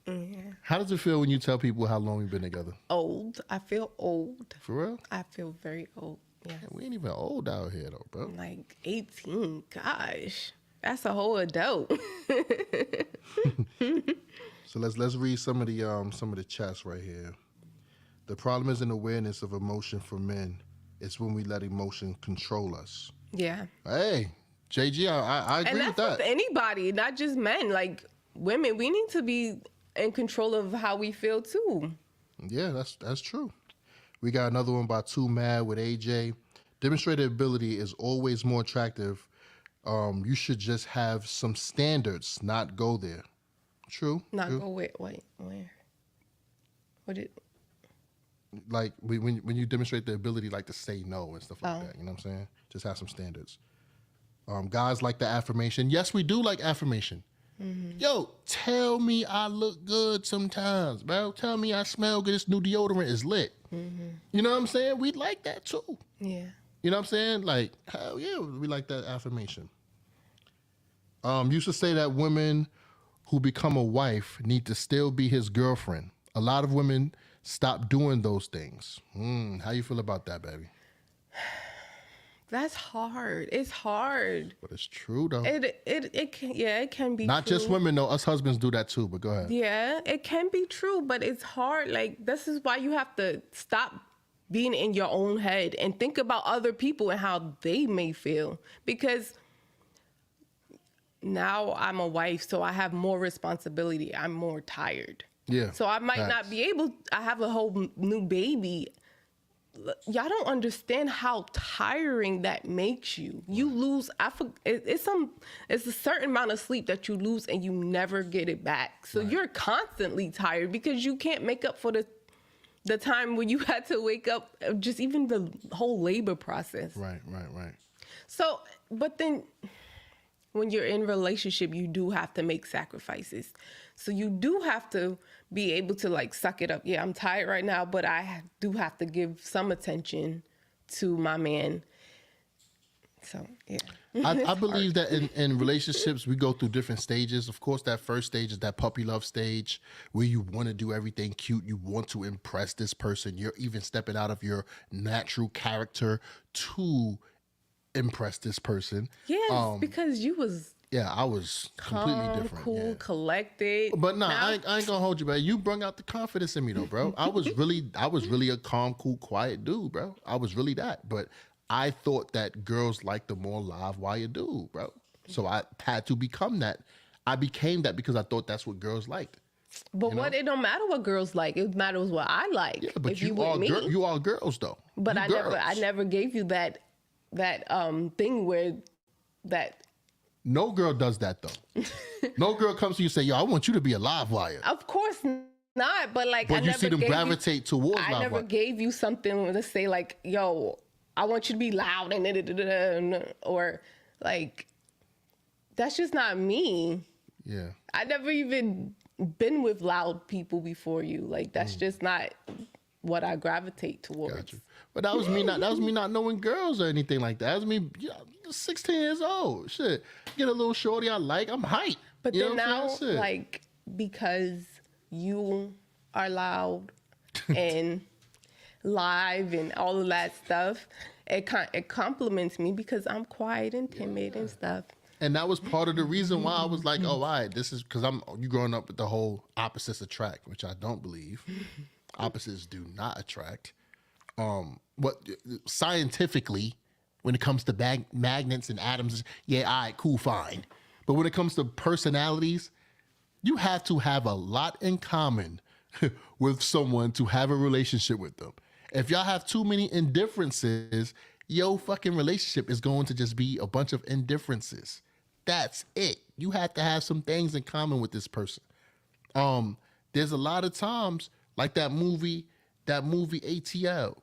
Yeah. How does it feel when you tell people how long we've been together? Old. I feel old. For real? I feel very old. Yeah. We ain't even old out here though, bro. Like 18. Gosh. That's a whole adult. So let's read some of the chats right here. The problem isn't awareness of emotion for men. It's when we let emotion control us. Yeah. Hey, JG, I agree with that. And that's with anybody, not just men. Like women, we need to be in control of how we feel too. Yeah, that's true. We got another one by Too Mad with AJ. Demonstrated ability is always more attractive. You should just have some standards, not go there. True. Not true. go where? What did? Like when you demonstrate the ability, like to say no and stuff like Oh. that. You know what I'm saying? Just have some standards. Guys like the affirmation. Yes, we do like affirmation. Yo, tell me I look good sometimes, bro. Tell me I smell good. This new deodorant is lit. You know what I'm saying? We like that too. Yeah. You know what I'm saying? Like, hell yeah, we like that affirmation. Used to say that women who become a wife need to still be his girlfriend. A lot of women stop doing those things. How you feel about that, baby? That's hard. It's hard. But it's true though. It can be Not true. just women though. Us husbands do that too. But go ahead. Yeah, it can be true, but it's hard. Like, this is why you have to stop being in your own head and think about other people and how they may feel. Because now I'm a wife, so I have more responsibility. I'm more tired. Yeah. So I might facts. not be able, I have a whole new baby. Y'all don't understand how tiring that makes you. You lose, it's a certain amount of sleep that you lose and you never get it back. So you're constantly tired because you can't make up for the time when you had to wake up, just even the whole labor process. Right. So, but then when you're in a relationship, you do have to make sacrifices. So you do have to be able to like suck it up. Yeah, I'm tired right now, but I do have to give some attention to my man. So, yeah. I believe that in relationships, we go through different stages. Of course, that first stage is that puppy love stage where you want to do everything cute. You want to impress this person. You're even stepping out of your natural character to impress this person. Yes, because you was Yeah, I was completely calm, different. cool, yeah. collected. But nah, Now- I ain't gonna hold you, bro. You brought out the confidence in me, though, bro. I was really a calm, cool, quiet dude, bro. I was really that. But I thought that girls like the more live wire dude, bro. So I had to become that. I became that because I thought that's what girls liked. But what, it don't matter what girls like. It matters what I like. Yeah, but if you with are me. you are girls though. But You I girls. never gave you that thing where that. No girl does that though. No girl comes to you and say, "Yo, I want you to be a live wire." Of course not. But like, But I you never see them gave gravitate towards I live never wire. gave you something to say like, "Yo, I want you to be loud," and or like, that's just not me. Yeah. I never even been with loud people before you. Like, that's just not what I gravitate towards. Got you. But that was me not knowing girls or anything like that. That was me 16 years old. Shit. Get a little shorty I like, I'm hype. But You then know what I'm now, saying? Shit. like, because you are loud and live and all of that stuff, it compliments me because I'm quiet and timid and stuff. And that was part of the reason why I was like, oh, all right, this is because you growing up with the whole opposites attract, which I don't believe. Opposites do not attract. What scientifically, when it comes to magnets and atoms, yeah, all right, cool, fine. But when it comes to personalities, you have to have a lot in common with someone to have a relationship with them. If y'all have too many indifferences, your fucking relationship is going to just be a bunch of indifferences. That's it. You have to have some things in common with this person. There's a lot of times, like that movie ATL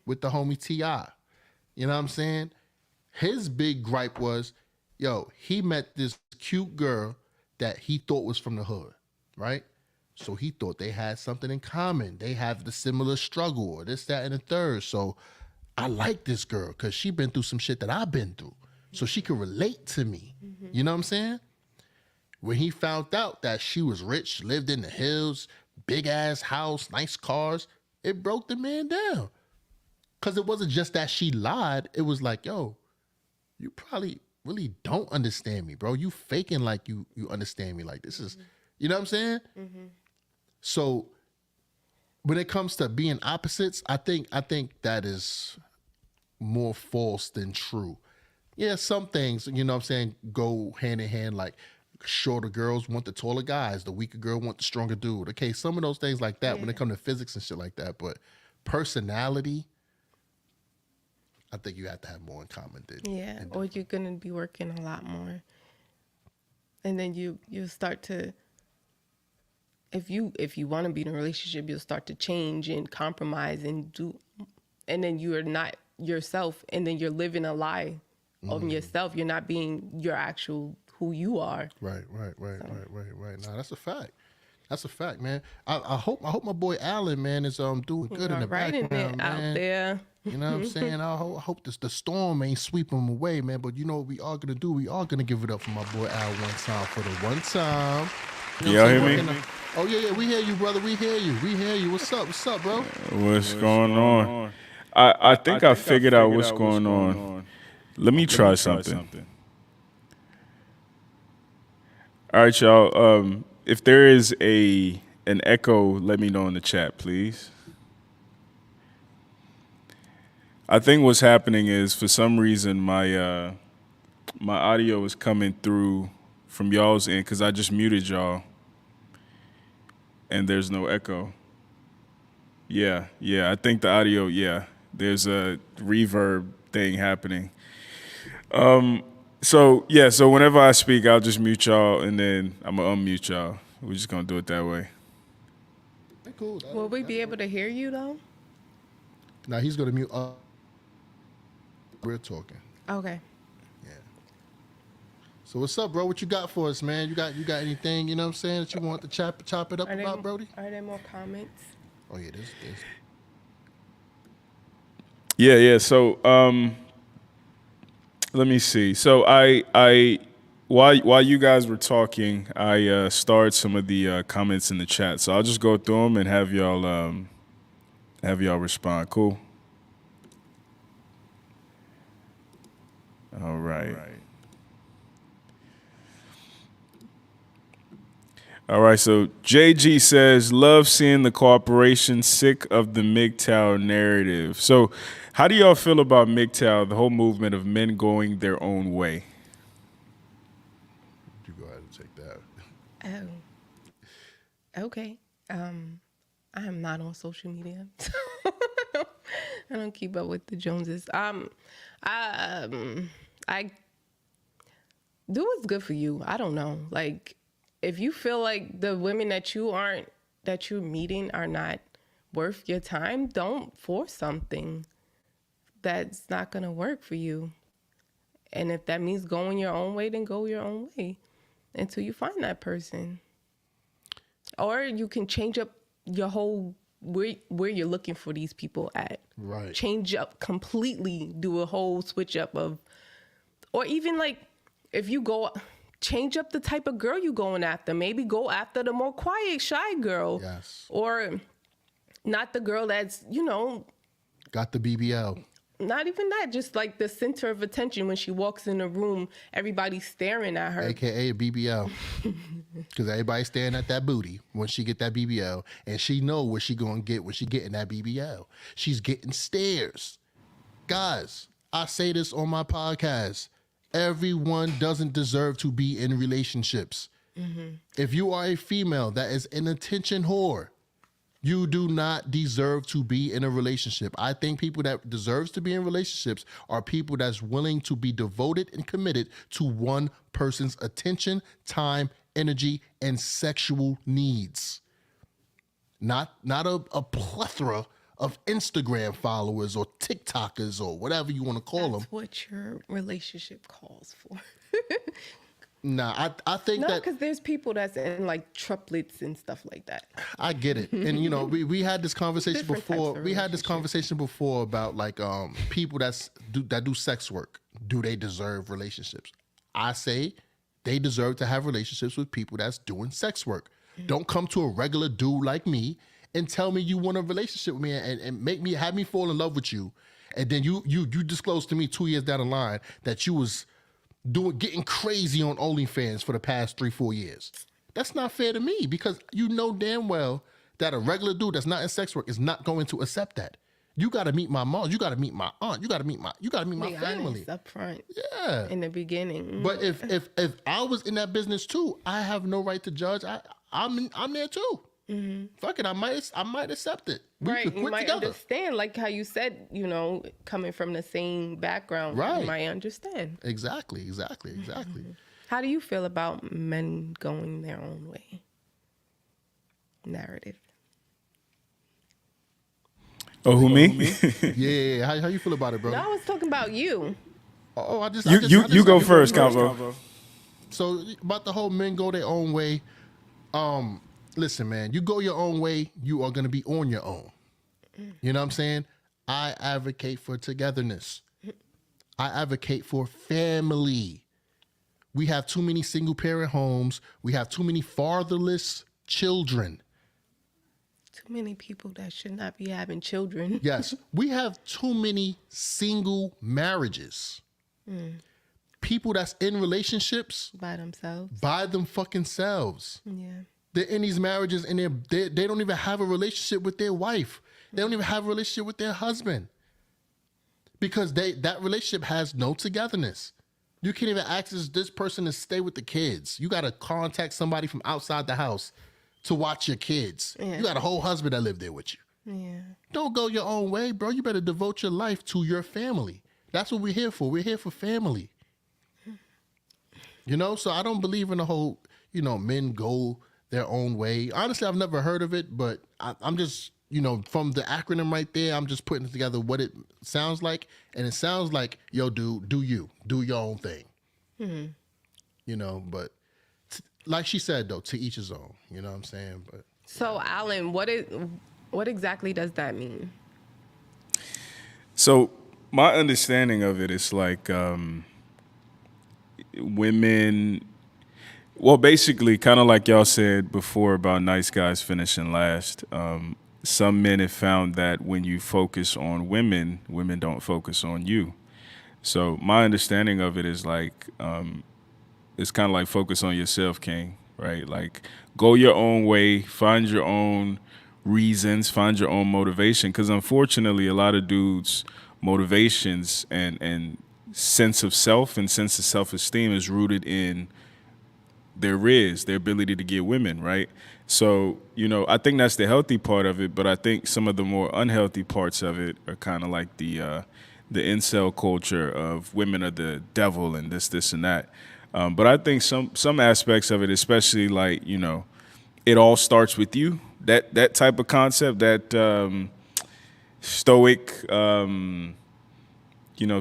with the homie T.I. You know what I'm saying? His big gripe was, yo, he met this cute girl that he thought was from the hood, right? So he thought they had something in common. They have the similar struggle or this, that, and the third. So I like this girl because she been through some shit that I've been through. So she could relate to me. You know what I'm saying? When he found out that she was rich, lived in the hills, big ass house, nice cars, it broke the man down. Because it wasn't just that she lied. It was like, yo, you probably really don't understand me, bro. You faking like you understand me. Like this is, you know what I'm saying? So when it comes to being opposites, I think that is more false than true. Yeah, some things, you know what I'm saying, go hand in hand, like shorter girls want the taller guys. The weaker girl want the stronger dude. Okay, some of those things like that when it comes to physics and shit like that. But personality, I think you have to have more in common than or you're gonna be working a lot more, and then you start to. If you want to be in a relationship, you'll start to change and compromise and do, and then you are not yourself, and then you're living a lie on yourself. You're not being your actual who you are. Right. Nah, that's a fact. That's a fact, man. I hope my boy Alan, man, is doing good in the Writing background, it man. out there. You know what I'm saying? I hope the storm ain't sweeping him away, man. But you know what we are gonna do? We are gonna give it up for my boy Al one time for the one time. You know Y'all hear me? Oh yeah, we hear you, brother. We hear you. What's up, bro? What's going on? I think I figured out what's going on. Let me try something. All right, y'all. If there is an echo, let me know in the chat, please. I think what's happening is for some reason my audio is coming through from y'all's end because I just muted y'all, and there's no echo. Yeah. I think the audio. Yeah, there's a reverb thing happening. So whenever I speak, I'll just mute y'all, and then I'm gonna unmute y'all. We're just gonna do it that way. Cool. Will we be able to hear you though? Now he's gonna mute up. We're talking. Okay. Yeah. So what's up, bro? What you got for us, man? You got anything, you know what I'm saying, that you want to chop it up about, Brody? Are there more comments? Oh yeah, there's. Yeah. So let me see. So I while you guys were talking, I starred some of the comments in the chat. So I'll just go through them and have y'all respond. Cool. All right. All right, so JG says, love seeing the cooperation, sick of the MGTOW narrative. So how do y'all feel about MGTOW, the whole movement of men going their own way? You go ahead and take that. Oh. Okay. I am not on social media. I don't keep up with the Joneses. I do what's good for you. I don't know. Like, if you feel like the women that you're meeting are not worth your time, don't force something that's not gonna work for you. And if that means going your own way, then go your own way until you find that person. Or you can change up your whole where you're looking for these people at. Right. Change up completely, do a whole switch up of, or even like if you go, change up the type of girl you going after. Maybe go after the more quiet, shy girl. Yes. Or not the girl that's, Got the BBL. not even that, just like the center of attention. When she walks in the room, everybody's staring at her. AKA a BBL. Because everybody's staring at that booty when she get that BBL. And she know what she going to get when she getting that BBL. She's getting stares. Guys, I say this on my podcast. Everyone doesn't deserve to be in relationships. Mm-hmm. If you are a female that is an attention whore, you do not deserve to be in a relationship. I think people that deserves to be in relationships are people that's willing to be devoted and committed to one person's attention, time, energy, and sexual needs. Not a plethora of Instagram followers or TikTokers or whatever you want to call them. That's what your relationship calls for. Nah, I think no, that because there's people that's in like triplets and stuff like that. I get it, and we had this conversation Different before. types of We had this conversation before about like people that do sex work. Do they deserve relationships? I say they deserve to have relationships with people that's doing sex work. Mm-hmm. Don't come to a regular dude like me and tell me you want a relationship with me and have me fall in love with you, and then you disclose to me 2 years down the line that you was getting crazy on OnlyFans for the past 3-4 years. That's not fair to me because you know damn well that a regular dude that's not in sex work is not going to accept that. You got to meet my mom. You got to meet my aunt. You got to meet my Be family. honest up front. Yeah. In the beginning. But if I was in that business too, I have no right to judge. I'm there too. Fuck it, I might accept it. We right, could you quit might together. understand, like how you said, coming from the same background, Right. you might understand. Exactly. How do you feel about men going their own way? Narrative. Oh, who me? Yeah. How you feel about it, bro? No, I was talking about you. Oh, I just You go first, Calvo. So about the whole men go their own way. Listen, man, you go your own way, you are gonna be on your own. You know what I'm saying? I advocate for togetherness. I advocate for family. We have too many single parent homes. We have too many fatherless children. Too many people that should not be having children. Yes, we have too many single marriages. People that's in relationships By themselves. by them fucking selves. Yeah. They're in these marriages and they don't even have a relationship with their wife. They don't even have a relationship with their husband because that relationship has no togetherness. You can't even ask this person to stay with the kids. You got to contact somebody from outside the house to watch your kids. Yeah. You got a whole husband that live there with you. Yeah. Don't go your own way, bro. You better devote your life to your family. That's what we're here for. We're here for family. So I don't believe in the whole, men go their own way. Honestly, I've never heard of it, but I'm just, from the acronym right there, I'm just putting together what it sounds like. And it sounds like, yo, dude, do your own thing. But like she said, though, to each his own, you know what I'm saying? But So, Alan, what exactly does that mean? So my understanding of it is like women, well, basically, kind of like y'all said before about nice guys finishing last. Some men have found that when you focus on women, women don't focus on you. So my understanding of it is like, it's kind of like focus on yourself, King, right? Like go your own way, find your own reasons, find your own motivation. Because unfortunately, a lot of dudes' motivations and sense of self and sense of self-esteem is rooted in their ability to get women, right? So, I think that's the healthy part of it, but I think some of the more unhealthy parts of it are kind of like the incel culture of women are the devil and this and that. But I think some aspects of it, especially like, it all starts with you. That type of concept, that stoic,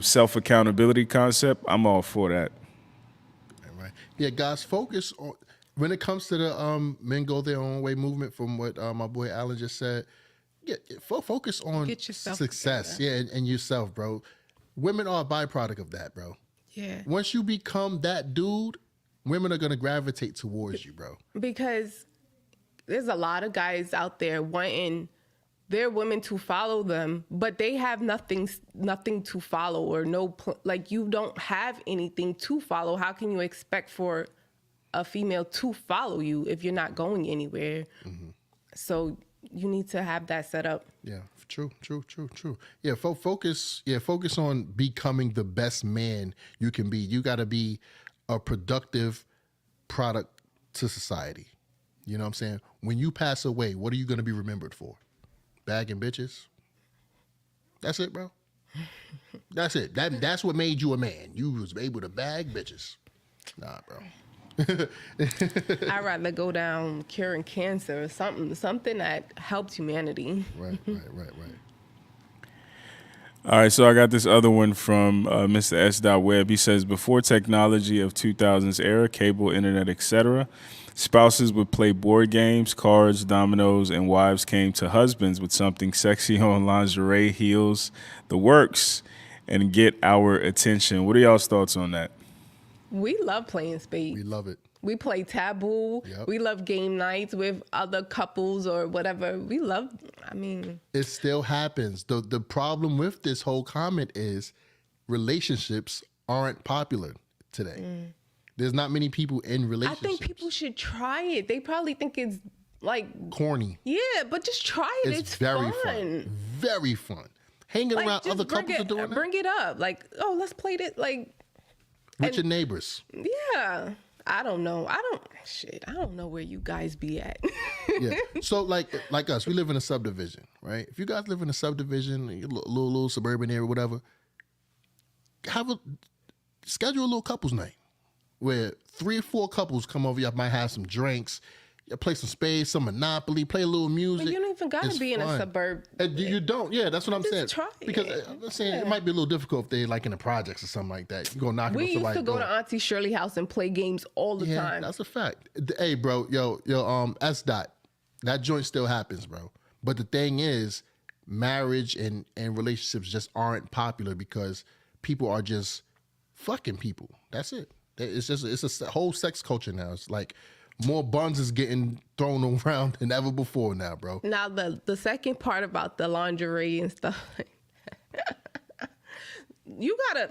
self-accountability concept, I'm all for that. right. Yeah, guys, focus on, when it comes to the men go their own way movement from what my boy Alan just said, focus on Get yourself success. together. Yeah, and yourself, bro. Women are a byproduct of that, bro. Yeah. Once you become that dude, women are going to gravitate towards you, bro. Because there's a lot of guys out there wanting their women to follow them, but they have nothing to follow or like you don't have anything to follow. How can you expect for a female to follow you if you're not going anywhere? So you need to have that set up. Yeah, true. Yeah, focus on becoming the best man you can be. You got to be a productive product to society. You know what I'm saying? When you pass away, what are you going to be remembered for? Bagging bitches? That's it, bro. That's it. That's what made you a man. You was able to bag bitches. Nah, bro. I'd rather go down curing cancer or something that helps humanity. Right. All right, so I got this other one from Mr. S. Webb. He says, before technology of 2000s era, cable, internet, etc., spouses would play board games, cards, dominoes, and wives came to husbands with something sexy on, lingerie, heels, the works, and get our attention. What are y'all's thoughts on that? We love playing spades. We love it. We play taboo. Yep. We love game nights with other couples or whatever. It still happens. The problem with this whole comment is relationships aren't popular today. There's not many people in I relationships. think people should try it. They probably think it's like corny. Yeah, but just try it. It's very fun. Very fun. hanging Like, around just other couples are doing that bring it up. Like, oh, let's play it. Like, with your neighbors. yeah. I don't know. I don't know where you guys be at. Yeah. So like us, we live in a subdivision, right? If you guys live in a subdivision, a little suburban area, whatever, schedule a little couples night where 3 or 4 couples come over. You might have some drinks, you play some spades, some Monopoly, play a little music. But you don't even gotta It's be in a fun. suburb. You don't. Yeah, that's what I'm saying. Try because it. I'm saying it might be a little difficult if they like in the projects or something like that. You go knocking We on used somebody's to go door. to Auntie Shirley house and play games all the Yeah, time. that's a fact. Hey, bro, yo, S dot, that joint still happens, bro. But the thing is, marriage and relationships just aren't popular because people are just fucking people. That's it. It's a whole sex culture now. It's like more buns is getting thrown around than ever before now, bro. Now the second part about the lingerie and stuff, you gotta.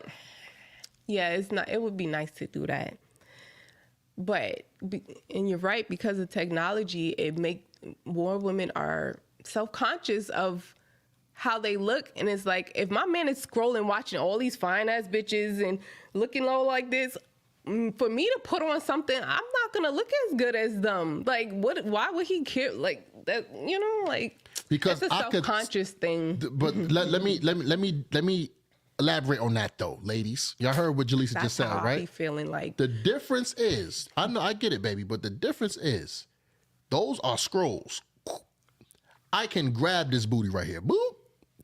Yeah, it's not. It would be nice to do that, but and you're right, because of technology, it make more women are self-conscious of how they look, and it's like, if my man is scrolling watching all these fine ass bitches and looking low like this, for me to put on something, I'm not gonna look as good as them. Like, what? Why would he care? Like that, like, Because it's a self-conscious thing. But let me elaborate on that though, ladies. Y'all heard what Jaleesa That's just said, how I right? be feeling like. The difference is, I know, I get it, baby, but the difference is, those are scrolls. I can grab this booty right here. Boop.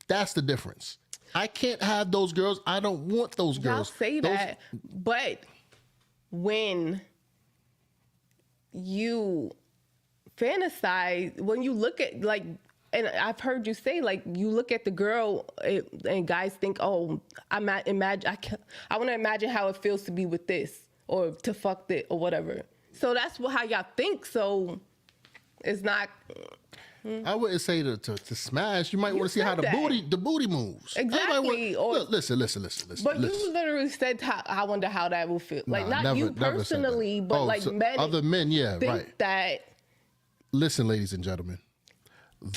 That's the difference. I can't have those girls. I don't want those Y'all girls. say that, but when you fantasize, when you look at, like, and I've heard you say, like, you look at the girl and guys think, oh, I want to imagine how it feels to be with this or to fuck it or whatever. So that's how y'all think. So it's not. I wouldn't say to smash. You might want to see how the booty moves. Exactly. Look, listen. But you literally said, I wonder how that will feel. Like, not you personally, but like men. Other men, yeah, think right. That. Listen, ladies and gentlemen,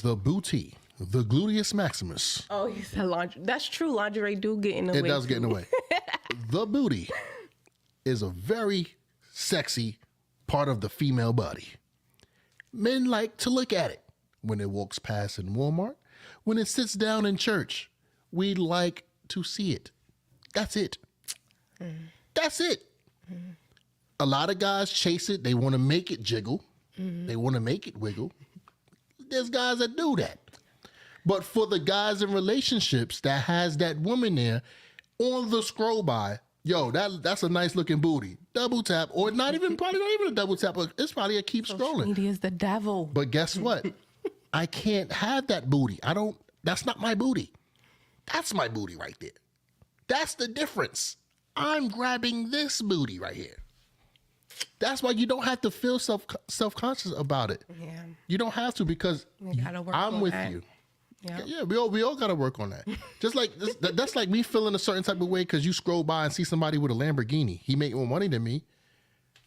the booty, the gluteus maximus. Oh, he said lingerie. That's true. Lingerie do get in the way. It does get in the way. The booty is a very sexy part of the female body. Men like to look at it when it walks past in Walmart, when it sits down in church. We like to see it. That's it. That's it. A lot of guys chase it. They want to make it jiggle. They want to make it wiggle. There's guys that do that. But for the guys in relationships that has that woman there on the scroll by, yo, that's a nice looking booty. Double tap, or probably not even a double tap, but it's probably a keep scrolling. Media is the devil. But guess what? I can't have that booty. That's not my booty. That's my booty right there. That's the difference. I'm grabbing this booty right here. That's why you don't have to feel self-conscious about it. Yeah. You don't have to, because I'm with you. Yeah, we all got to work on that. Just like that's like me feeling a certain type of way because you scroll by and see somebody with a Lamborghini. He make more money than me.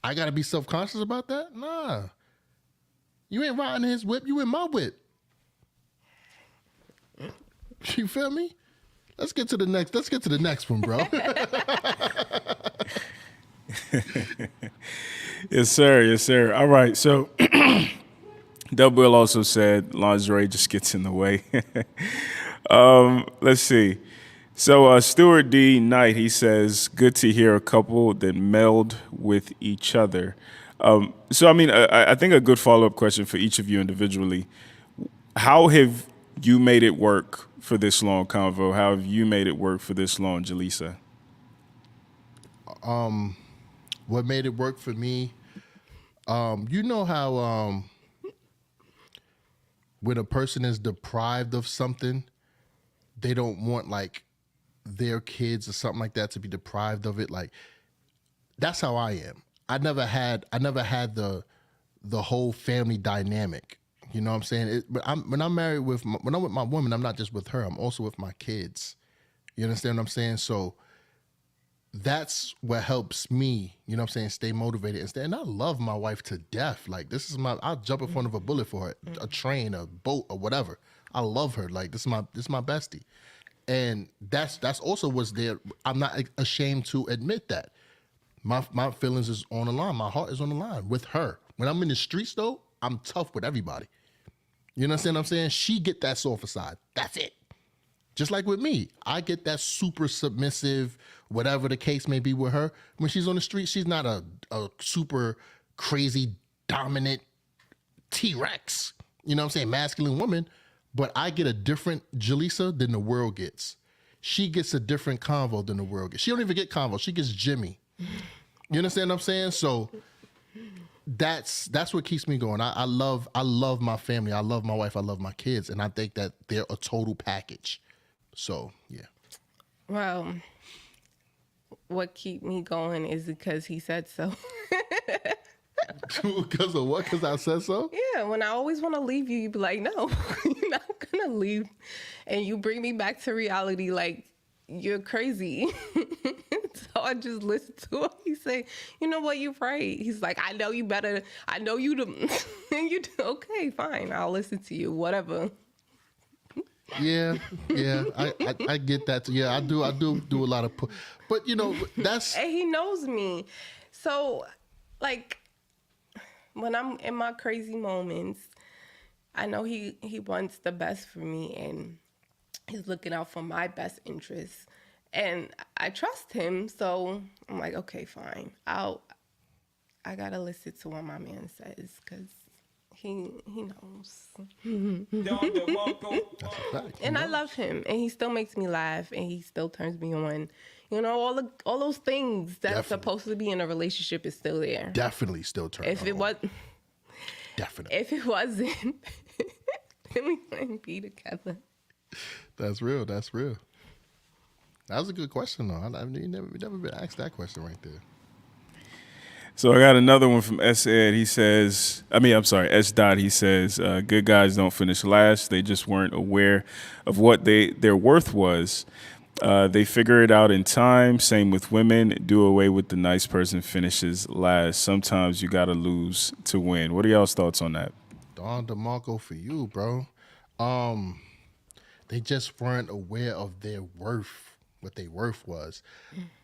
I got to be self-conscious about that? Nah. You ain't riding his whip. You in my whip. You feel me? Let's get to the next one, bro. Yes, sir. Yes, sir. All right. So, Dub Will also said lingerie just gets in the way. Let's see. So, Stuart D. Knight, he says, good to hear a couple that meld with each other. So, I mean, I think a good follow-up question for each of you individually. How have you made it work for this long, Convo? How have you made it work for this long, Jaleesa? What made it work for me, you know how when a person is deprived of something, they don't want like their kids or something like that to be deprived of it. Like, that's how I am. I never had the whole family dynamic. You know what I'm saying? When I'm with my woman, I'm not just with her. I'm also with my kids. You understand what I'm saying? So that's what helps me, you know what I'm saying, stay motivated. And I love my wife to death. Like, I'll jump in front of a bullet for her, a train, a boat, or whatever. I love her. Like, this is my bestie. And that's also what's there. I'm not ashamed to admit that. My feelings is on the line. My heart is on the line with her. When I'm in the streets, though, I'm tough with everybody. You know what I'm saying? She get that softer side. That's it. Just like with me, I get that super submissive, whatever the case may be with her. When she's on the street, she's not a super crazy, dominant T-Rex. You know what I'm saying? Masculine woman. But I get a different Jaleesa than the world gets. She gets a different convo than the world gets. She don't even get convo. She gets Jimmy. You understand what I'm saying? So that's what keeps me going. I love my family. I love my wife. I love my kids. And I think that they're a total package. So, yeah. Well, what keep me going is because he said so. Because of what? Because I said so? Yeah, when I always want to leave you, you be like, no, you're not going to leave. And you bring me back to reality like you're crazy. So I just listen to him. He say, you know what, you're right. He's like, I know you better. I know you. You do. Okay, fine. I'll listen to you. Whatever. Yeah. I get that. Yeah, I do a lot of, but you know, that's. And he knows me. So, like, when I'm in my crazy moments, I know he wants the best for me and he's looking out for my best interests. And I trust him, so I'm like, okay, fine. I gotta listen to what my man says because he knows. And I love him, and he still makes me laugh, and he still turns me on. You know, all those things that's supposed to be in a relationship is still there. Definitely still turn. If it was, definitely. If it wasn't, then we wouldn't be together. That's real. That was a good question, though. You never been asked that question right there. So I got another one from S. Ed. He says, S. Dot. He says, good guys don't finish last. They just weren't aware of what their worth was. They figure it out in time. Same with women. Do away with the nice person finishes last. Sometimes you got to lose to win. What are y'all's thoughts on that? Don DeMarco for you, bro. They just weren't aware of their worth. What their worth was.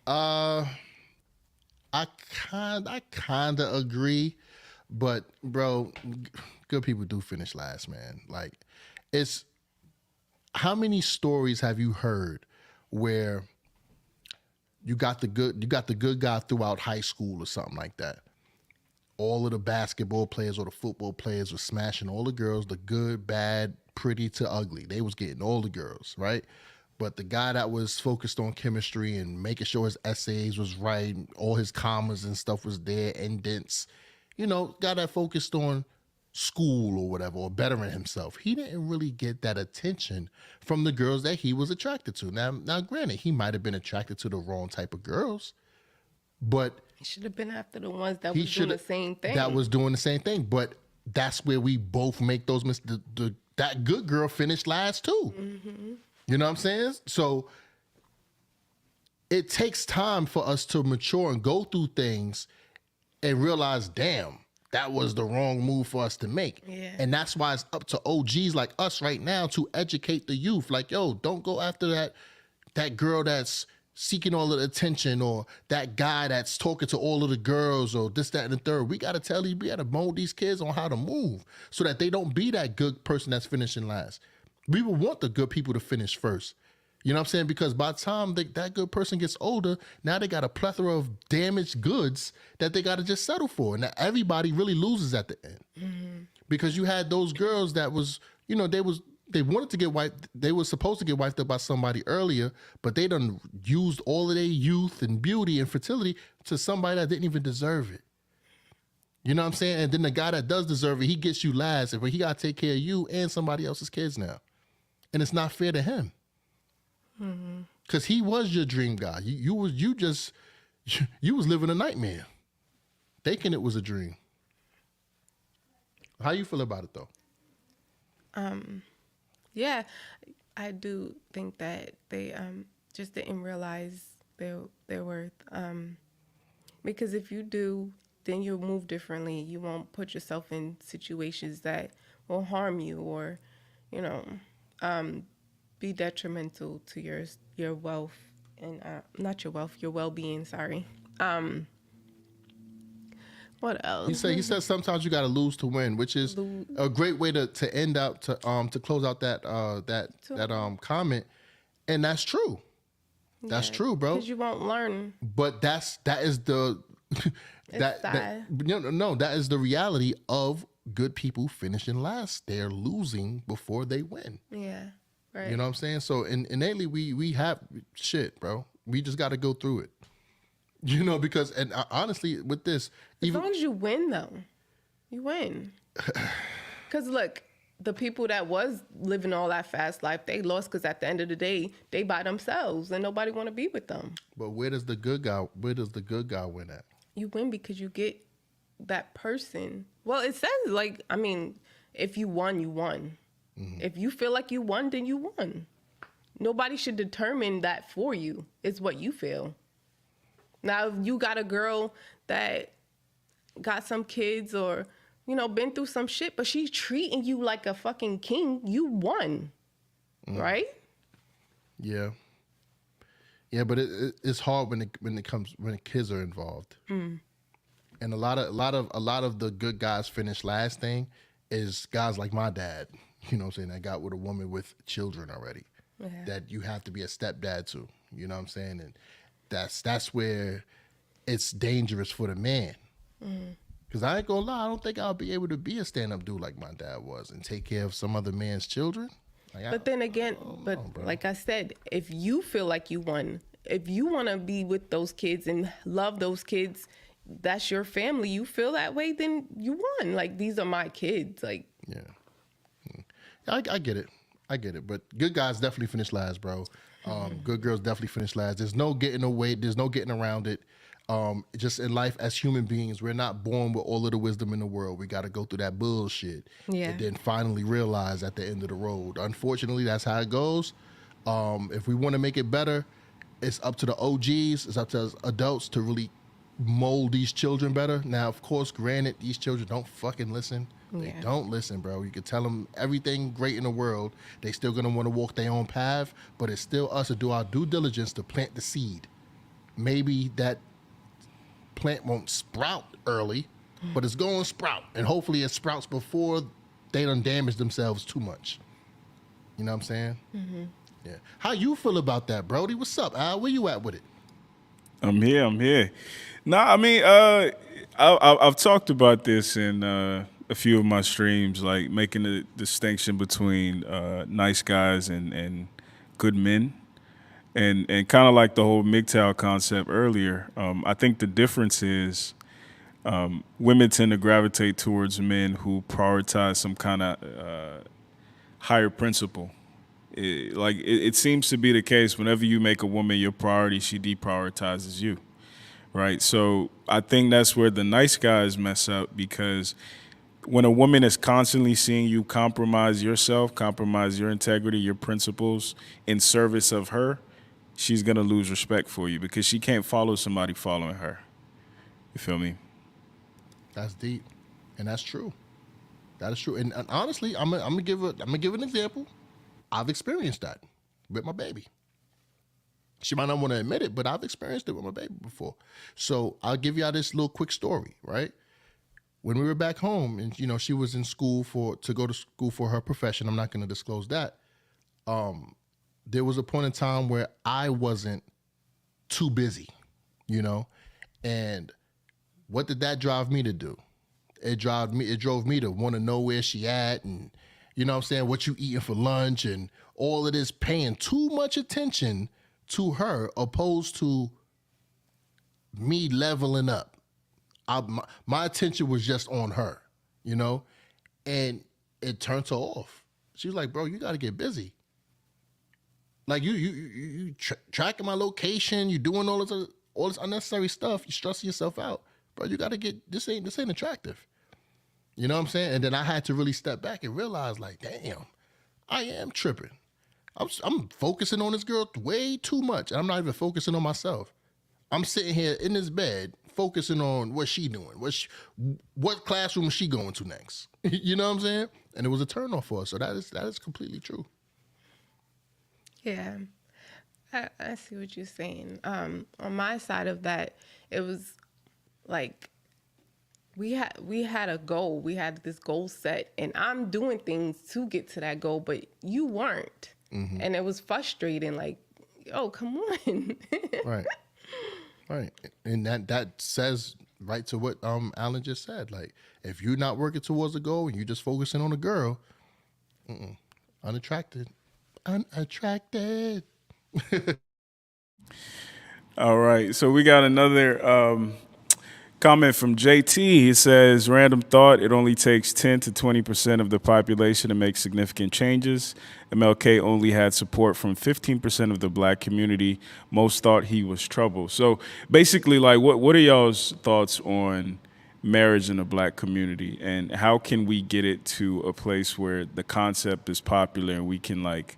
I kind of agree, but bro, good people do finish last, man. Like, it's how many stories have you heard where you got the good guy throughout high school or something like that? All of the basketball players or the football players were smashing all the girls, the good, bad, pretty to ugly. They was getting all the girls, right? But the guy that was focused on chemistry and making sure his essays was right, all his commas and stuff was there, indents, you know, guy that focused on school or whatever, or bettering himself. He didn't really get that attention from the girls that he was attracted to. Now, granted, he might have been attracted to the wrong type of girls, but he should have been after the ones that was doing the same thing. That was doing the same thing, but that's where we both make those mistakes. That good girl finished last too. Mm-hmm. You know what I'm saying? So it takes time for us to mature and go through things and realize, damn, that was the wrong move for us to make. Yeah. And that's why it's up to OGs like us right now to educate the youth. Like, yo, don't go after that girl that's seeking all of the attention, or that guy that's talking to all of the girls, or this, that, and the third. We got to tell you, we got to mold these kids on how to move so that they don't be that good person that's finishing last. We would want the good people to finish first. You know what I'm saying? Because by the time that good person gets older, now they got a plethora of damaged goods that they got to just settle for. And everybody really loses at the end. Mm-hmm. Because you had those girls that was, you know, they wanted to get wiped. They were supposed to get wiped up by somebody earlier, but they done used all of their youth and beauty and fertility to somebody that didn't even deserve it. You know what I'm saying? And then the guy that does deserve it, he gets you last, but he got to take care of you and somebody else's kids now. And it's not fair to him. Because he was your dream guy. You was living a nightmare, thinking it was a dream. How you feel about it, though? Yeah, I do think that they just didn't realize their worth. Because if you do, then you'll move differently. You won't put yourself in situations that will harm you, or, you know, be detrimental to your wealth and not your wealth, your well-being. Sorry. What else? He said sometimes you got to lose to win, which is a great way to end out to close out that comment, and that's true. That's true, bro. Because you won't learn. But that is the that is the reality of good people finishing last. They're losing before they win. Yeah, right. You know what I'm saying? So innately we have shit, bro. We just got to go through it. You know, because honestly, with this, as long as you win, though, you win. Because look, the people that was living all that fast life, they lost because at the end of the day, they by themselves and nobody want to be with them. But where does the good guy win at? You win because you get that person. Well, it says if you won, you won. Mm-hmm. If you feel like you won, then you won. Nobody should determine that for you. It's what you feel. Now, if you got a girl that got some kids or, been through some shit, but she's treating you like a fucking king, you won, right? Yeah. Yeah, but it's hard when kids are involved. Mm. And a lot of the good guys finish last thing is guys like my dad, you know what I'm saying, that got with a woman with children already. Yeah. That you have to be a stepdad to, you know what I'm saying? And that's where it's dangerous for the man. Because I ain't gonna lie, I don't think I'll be able to be a stand-up dude like my dad was and take care of some other man's children. Like I said, if you feel like you won, if you want to be with those kids and love those kids, that's your family. You feel that way, then you won. Like, these are my kids. Like, yeah, I get it. But good guys definitely finish last, bro. Good girls definitely finish last. There's no getting away. There's no getting around it. Just in life as human beings, we're not born with all of the wisdom in the world. We got to go through that bullshit and then finally realize at the end of the road. Unfortunately, that's how it goes. If we want to make it better, it's up to the OGs. It's up to us adults to really mold these children better. Now, of course, granted, these children don't fucking listen. They don't listen, bro. You can tell them everything great in the world. They still going to want to walk their own path, but it's still us to do our due diligence to plant the seed. Maybe that plant won't sprout early, but it's going to sprout. And hopefully it sprouts before they done damage themselves too much. You know what I'm saying? Mm-hmm. Yeah. How you feel about that, Brody? What's up, Al? Where you at with it? I'm here. Nah, I mean, I've talked about this in a few of my streams, like making the distinction between nice guys and good men. And kind of like the whole MGTOW concept earlier, I think the difference is women tend to gravitate towards men who prioritize some kind of higher principle. It seems to be the case whenever you make a woman your priority, she deprioritizes you, right? So I think that's where the nice guys mess up, because when a woman is constantly seeing you compromise yourself, compromise your integrity, your principles in service of her, she's going to lose respect for you because she can't follow somebody following her. You feel me? That's deep. And that's true. That is true. And honestly, I'm gonna give an example. I've experienced that with my baby. She might not want to admit it, but I've experienced it with my baby before. So I'll give y'all this little quick story, right? When we were back home and, she was in school to go to school for her profession, I'm not going to disclose that. There was a point in time where I wasn't too busy, and what did that drive me to do? It drove me to want to know where she at and, what you eating for lunch and all of this, paying too much attention to her opposed to me leveling up. My attention was just on her, and it turned her off. She was like, bro, you got to get busy. Like you tracking my location, you doing all this unnecessary stuff. You stressing yourself out, bro. You got to get this ain't attractive. You know what I'm saying? And then I had to really step back and realize, like, damn, I am tripping. I'm focusing on this girl way too much. I'm not even focusing on myself. I'm sitting here in this bed focusing on what she doing, what classroom is she going to next. You know what I'm saying? And it was a turnoff for us. So that is completely true. Yeah, I see what you're saying. On my side of that, it was like we had a goal. We had this goal set, and I'm doing things to get to that goal, but you weren't, and it was frustrating. Like, oh, come on. Right. Right. And that says right to what Alan just said. Like, if you're not working towards a goal and you're just focusing on a girl, unattracted. Unattracted. All right. So we got another comment from JT. He says, random thought, it only takes 10 to 20% of the population to make significant changes. MLK only had support from 15% of the black community. Most thought he was trouble. So basically, like, what are y'all's thoughts on marriage in the black community, and how can we get it to a place where the concept is popular and we can, like,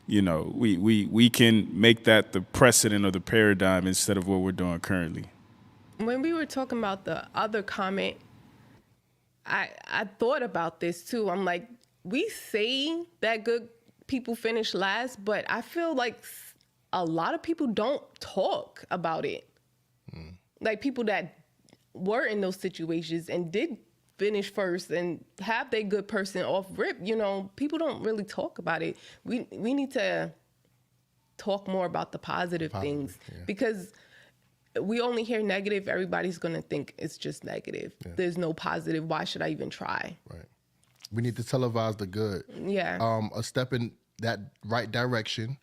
you know, we can make that the precedent or the paradigm instead of what we're doing currently? When we were talking about the other comment, I thought about this too. I'm like, we say that good people finish last, but I feel like a lot of people don't talk about it. Like, people that were in those situations and did finish first and have their good person off rip, you know, people don't really talk about it. We need to talk more about the positive things, because we only hear negative. Everybody's going to think it's just negative. Yeah. There's no positive. Why should I even try? Right. We need to televise the good. Yeah. A step in that right direction.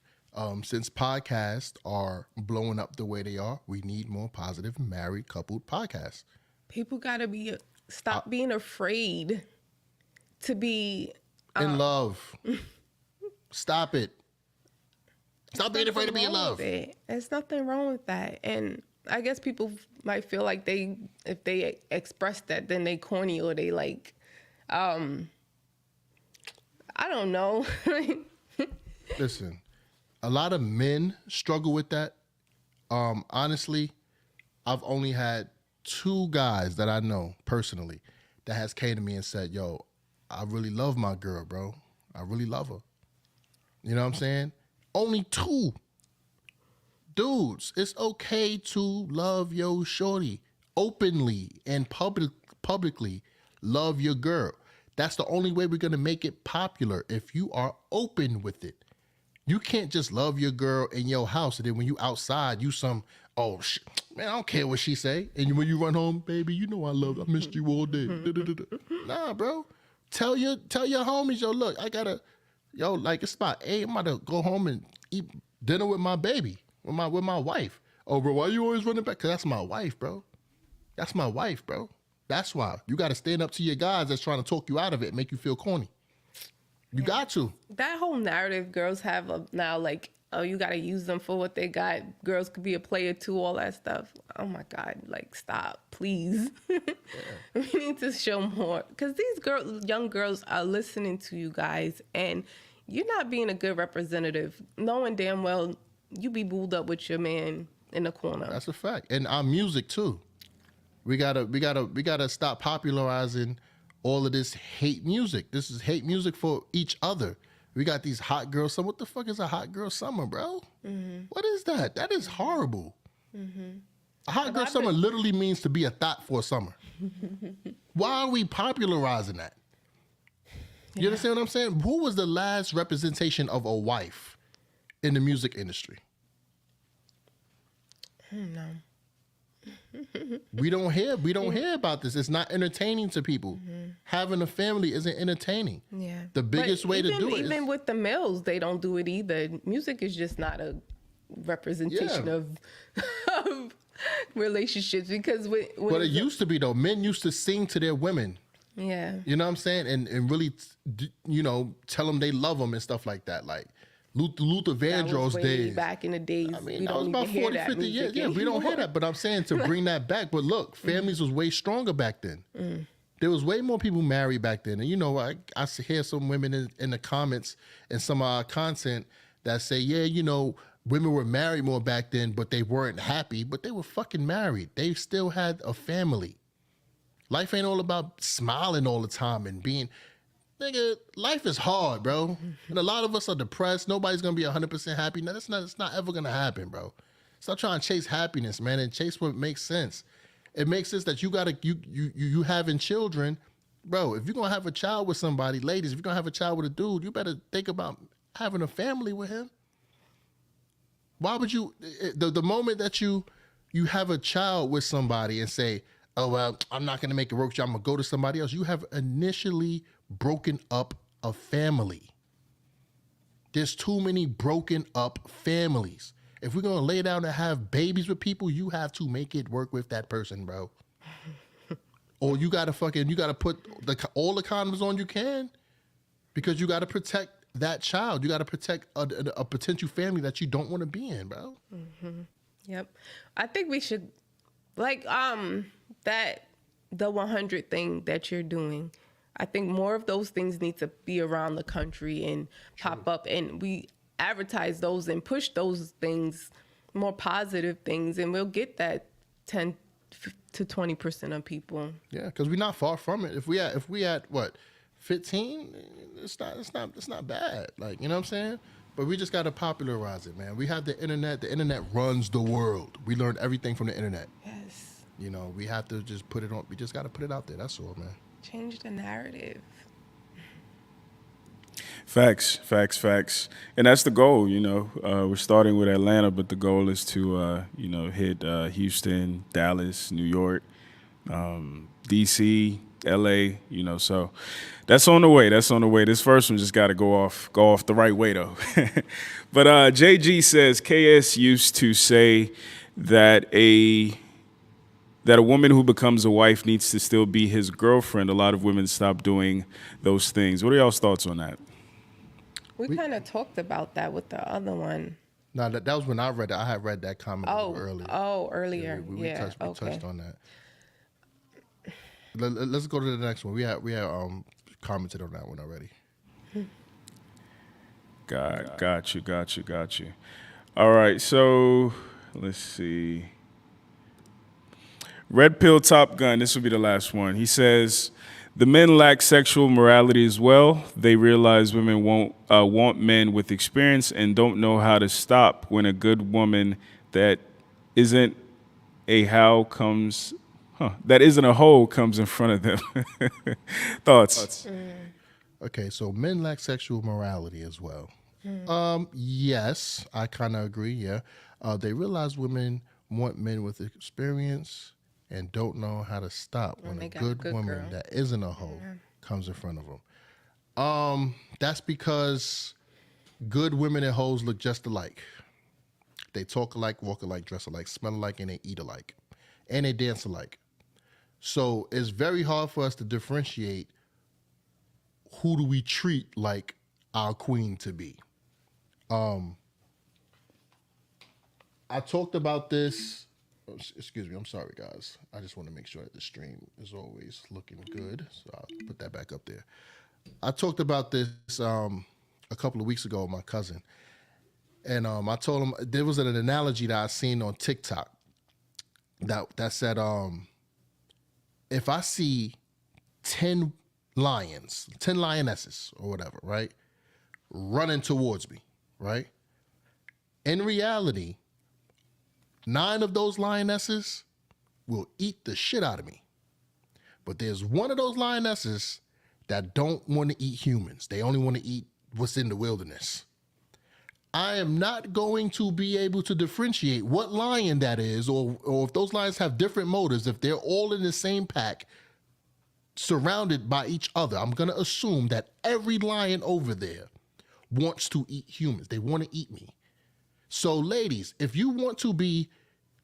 Since podcasts are blowing up the way they are, we need more positive married coupled podcasts. People got to stop being afraid to be in love. Stop it. Stop being afraid to be in love. There's nothing wrong with that. And I guess people might feel like if they express that, then they corny, or they like, I don't know. Listen, a lot of men struggle with that. Honestly, I've only had 2 guys that I know personally that has came to me and said, yo, I really love my girl, bro. I really love her. You know what I'm saying? Only 2. Dudes, it's okay to love your shorty openly and publicly. Love your girl. That's the only way we're going to make it popular, if you are open with it. You can't just love your girl in your house, and then when you outside, you man, I don't care what she say. And when you run home, baby, you know I missed you all day. Nah, bro. Tell your homies, yo, look, like, it's about 8, I'm about to go home and eat dinner with my baby, with my wife. Oh, bro, why you always running back? Because that's my wife, bro. That's my wife, bro. That's why. You got to stand up to your guys that's trying to talk you out of it and make you feel corny. You got to. That whole narrative girls have now, like, oh, you got to use them for what they got. Girls could be a player too, all that stuff. Oh, my God. Like, stop, please. We need to show more. Because these young girls are listening to you guys, and you're not being a good representative, knowing damn well you be booed up with your man in the corner. That's a fact. And our music, too. We gotta stop popularizing all of this hate music. This is hate music for each other. We got these hot girl summer. What the fuck is a hot girl summer, bro? Mm-hmm. What is that? That is horrible. Mm-hmm. A hot girl summer literally means to be a thought for a summer. Why are we popularizing that? You understand what I'm saying? Who was the last representation of a wife in the music industry? No. We don't hear about this. It's not entertaining to people. Mm-hmm. Having a family isn't entertaining. Yeah. The biggest way to do it. Even with the males, they don't do it either. Music is just not a representation of relationships, because but it used to be, though. Men used to sing to their women. Yeah. You know what I'm saying? And really, you know, tell them they love them and stuff like that. Like Luther Vandross days. Back in the days. I mean, that was about 40, 50 years. Yeah, we don't hear that. But I'm saying to bring that back. But look, families was way stronger back then. There was way more people married back then. And, you know, I hear some women in the comments and some of our content that say, yeah, you know, women were married more back then, but they weren't happy. But they were fucking married. They still had a family. Life ain't all about smiling all the time and being... nigga, life is hard, bro. And a lot of us are depressed. Nobody's gonna be 100% happy. No, it's not ever gonna happen, bro. Stop trying to chase happiness, man, and chase what makes sense. It makes sense that you having children, bro. If you're gonna have a child with somebody, ladies, if you're gonna have a child with a dude, you better think about having a family with him. Why would you? The moment that you have a child with somebody and say, "Oh well, I'm not gonna make it work. I'm gonna go to somebody else," you have initially broken up a family. There's too many broken up families. If we're gonna lay down and have babies with people, you have to make it work with that person, bro. Or you gotta put all the condoms on you can, because you gotta protect that child. You gotta protect a potential family that you don't want to be in, bro. Mm-hmm. Yep. I think we should, like, that the 100 thing that you're doing. I think more of those things need to be around the country and pop up, and we advertise those and push those things, more positive things, and we'll get that 10 to 20% of people. Yeah, because we're not far from it. If we at what, 15, it's not bad. Like, you know what I'm saying? But we just gotta popularize it, man. We have the internet. The internet runs the world. We learn everything from the internet. Yes. You know, we have to just put it on. We just gotta put it out there. That's all, man. Change the narrative. Facts. And that's the goal, you know. We're starting with Atlanta, but the goal is to, hit Houston, Dallas, New York, D.C., L.A., you know. So that's on the way. This first one just got to go off the right way, though. But JG says, KS used to say that a woman who becomes a wife needs to still be his girlfriend. A lot of women stop doing those things. What are y'all's thoughts on that? We kind of talked about that with the other one. No, that was when I read it. I had read that comment earlier. Oh, earlier. We touched on that. Let's go to the next one. We had commented on that one already. Got you. All right, so let's see. Red Pill Top Gun, this will be the last one. He says, the men lack sexual morality as well. They realize women want men with experience and don't know how to stop when a good woman that isn't a hoe comes in front of them. Thoughts? Okay, so men lack sexual morality as well. Yes, I kind of agree, yeah. They realize women want men with experience and don't know how to stop when a good woman girl that isn't a hoe comes in front of them. That's because good women and hoes look just alike. They talk alike, walk alike, dress alike, smell alike, and they eat alike. And they dance alike. So it's very hard for us to differentiate who do we treat like our queen to be. I talked about this. Excuse me, I'm sorry, guys. I just want to make sure that the stream is always looking good. So I'll put that back up there. I talked about this a couple of weeks ago with my cousin. And I told him, there was an analogy that I seen on TikTok that said, if I see 10 lions, 10 lionesses or whatever, right, running towards me, right? In reality, 9 of those lionesses will eat the shit out of me. But there's one of those lionesses that don't want to eat humans. They only want to eat what's in the wilderness. I am not going to be able to differentiate what lion that is, or if those lions have different motives, if they're all in the same pack, surrounded by each other. I'm going to assume that every lion over there wants to eat humans. They want to eat me. So ladies, if you want to be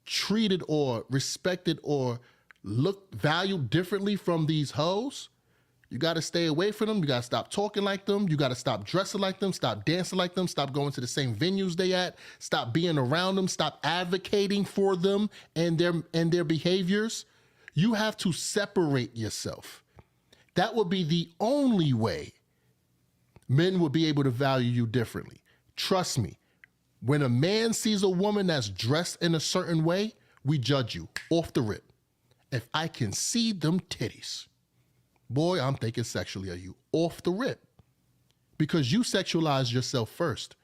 treated or respected or valued differently from these hoes, you got to stay away from them. You got to stop talking like them. You got to stop dressing like them. Stop dancing like them. Stop going to the same venues they at. Stop being around them. Stop advocating for them and their behaviors. You have to separate yourself. That would be the only way men will be able to value you differently. Trust me. When a man sees a woman that's dressed in a certain way, we judge you off the rip. If I can see them titties, boy, I'm thinking sexually of you off the rip because you sexualized yourself first.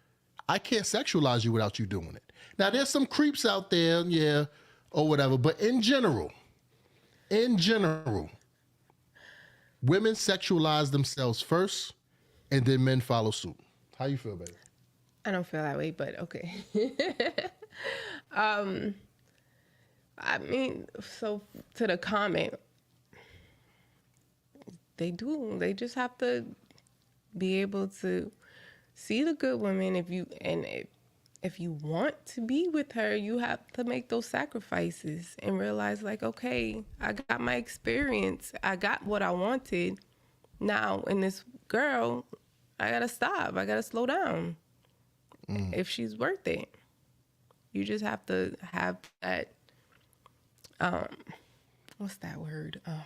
I can't sexualize you without you doing it. Now, there's some creeps out there, yeah, or whatever, but in general, women sexualize themselves first and then men follow suit. How you feel, baby? I don't feel that way, but okay. I mean, so to the comment, they do. They just have to be able to see the good women. If you want to be with her, you have to make those sacrifices and realize, like, okay, I got my experience. I got what I wanted. Now, in this girl, I gotta stop. I gotta slow down. If she's worth it, you just have to have that. What's that word? I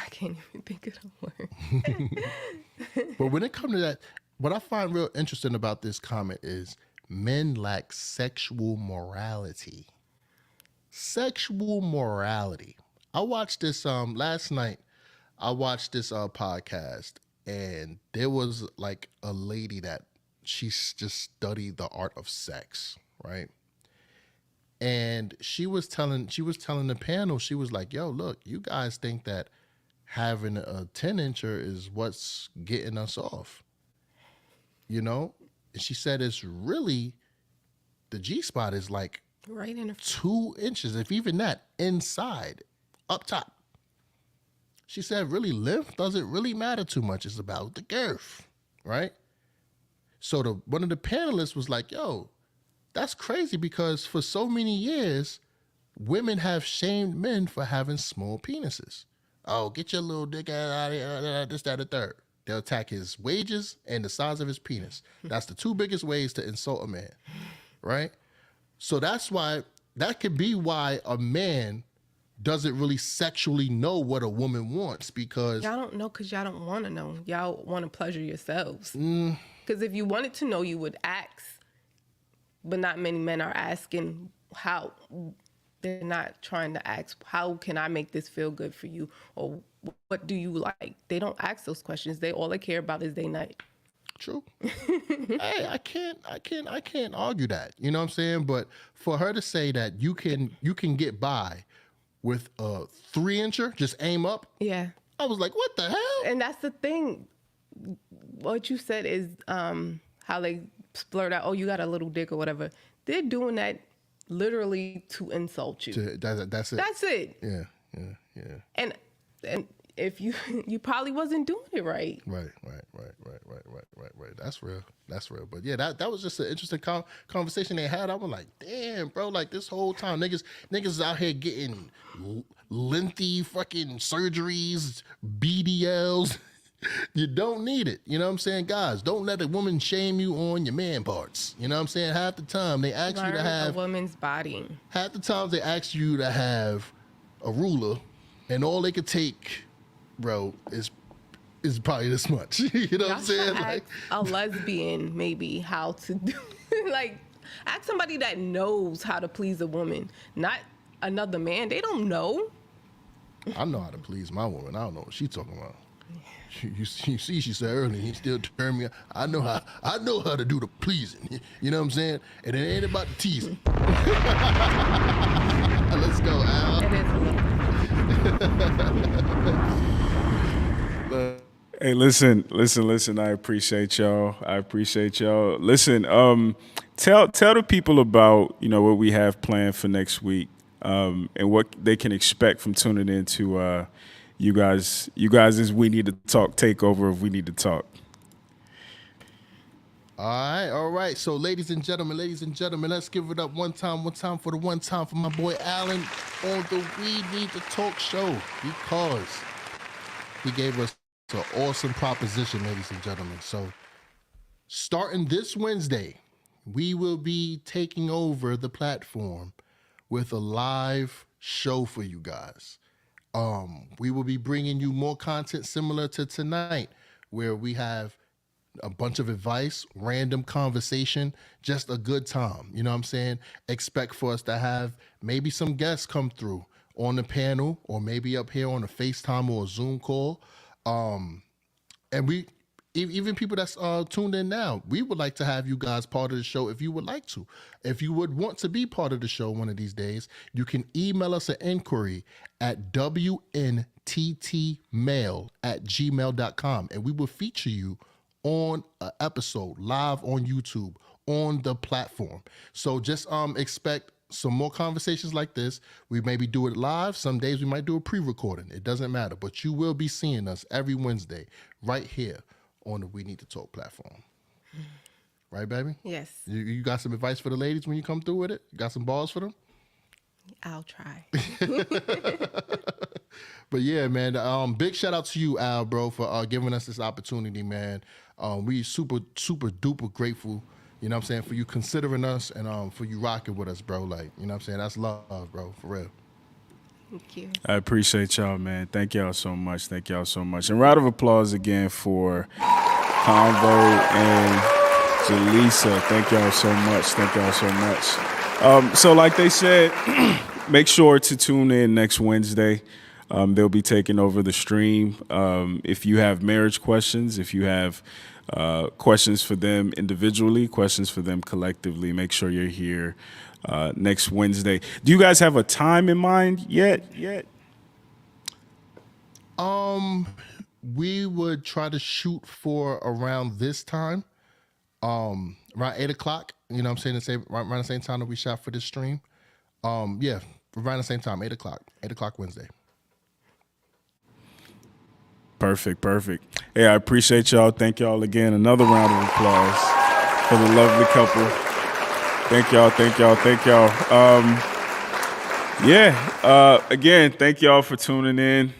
can't even think of the word. But when it comes to that, what I find real interesting about this comment is men lack sexual morality. Sexual morality. I watched this last night. I watched this podcast, and there was like a lady that she's just studied the art of sex, right? And she was telling the panel, she was like, yo, look, you guys think that having a 10-incher is what's getting us off. You know? And she said it's really, the G-spot is like Right in the 2 inches, if even that, inside, up top. She said really length doesn't really matter too much. It's about the girth, right? So one of the panelists was like, yo, that's crazy because for so many years, women have shamed men for having small penises. Oh, get your little dick out of here, this, that, and the third. They'll attack his wages and the size of his penis. That's the 2 biggest ways to insult a man, right? So that could be why a man doesn't really sexually know what a woman wants because... Y'all don't know because y'all don't want to know. Y'all want to pleasure yourselves. Because if you wanted to know, you would ask. But not many men are asking how. They're not trying to ask, how can I make this feel good for you? Or what do you like? They don't ask those questions. All they care about is their night. True. Hey, I can't argue that. You know what I'm saying? But for her to say that you can get by with a 3-incher, just aim up. Yeah. I was like, what the hell? And that's the thing. What you said is how they splurt out, oh, you got a little dick or whatever. They're doing that literally to insult you. That's it. That's it. Yeah. And if you probably wasn't doing it right. Right. That's real. But yeah, that was just an interesting conversation they had. I was like, damn, bro, like this whole time niggas is out here getting lengthy fucking surgeries, BDLs. You don't need it. You know what I'm saying? Guys, don't let a woman shame you on your man parts. You know what I'm saying? Half the time they ask you to have a woman's body. Half the times they ask you to have a ruler and all they could take, bro, is probably this much. You know what I'm saying? Like a lesbian maybe how to do like ask somebody that knows how to please a woman, not another man. They don't know. I know how to please my woman. I don't know what she's talking about. You see, she said earlier, he still turned me on. I know how to do the pleasing. You know what I'm saying? And it ain't about the teasing. Let's go, Al. It is a little. Hey, listen. I appreciate y'all. Listen, tell the people about what we have planned for next week, and what they can expect from tuning into you guys is We Need to Talk takeover of We Need to Talk. All right. So, ladies and gentlemen, let's give it up one time for my boy Alan on the We Need to Talk show because he gave us an awesome proposition, ladies and gentlemen. So, starting this Wednesday, we will be taking over the platform with a live show for you guys. We will be bringing you more content similar to tonight, where we have a bunch of advice, random conversation, just a good time. You know what I'm saying? Expect for us to have maybe some guests come through, on the panel or maybe up here on a FaceTime or a Zoom call. And we, even people that's tuned in now, we would like to have you guys part of the show if you would like to. If you would want to be part of the show one of these days, you can email us an inquiry at wnttmail@gmail.com, and we will feature you on an episode live on YouTube on the platform. So just expect some more conversations like this. We maybe do it live. Some days we might do a pre-recording. It doesn't matter, but you will be seeing us every Wednesday right here on the We Need to Talk platform. Right, baby? Yes, You got some advice for the ladies when you come through with it? You got some balls for them? I'll try. But yeah, man, big shout out to you, Al, bro, for giving us this opportunity, man. We super duper grateful, you know what I'm saying, for you considering us and for you rocking with us, bro. Like, you know what I'm saying? That's love, bro, for real. Thank you. I appreciate y'all, man. Thank y'all so much. Thank y'all so much. And round of applause again for Convo and Jaleesa. Thank y'all so much. Thank y'all so much. So like they said, make sure to tune in next Wednesday. They'll be taking over the stream. If you have marriage questions, if you have questions for them individually, questions for them collectively, make sure you're here next Wednesday. Do you guys have a time in mind yet? We would try to shoot for around this time, around 8 o'clock. You know what I'm saying? Around the same time that we shot for this stream. Yeah, around the same time, 8 o'clock. 8 o'clock Wednesday. Perfect. Hey, I appreciate y'all. Thank y'all again. Another round of applause for the lovely couple. Thank y'all. Again, thank y'all for tuning in.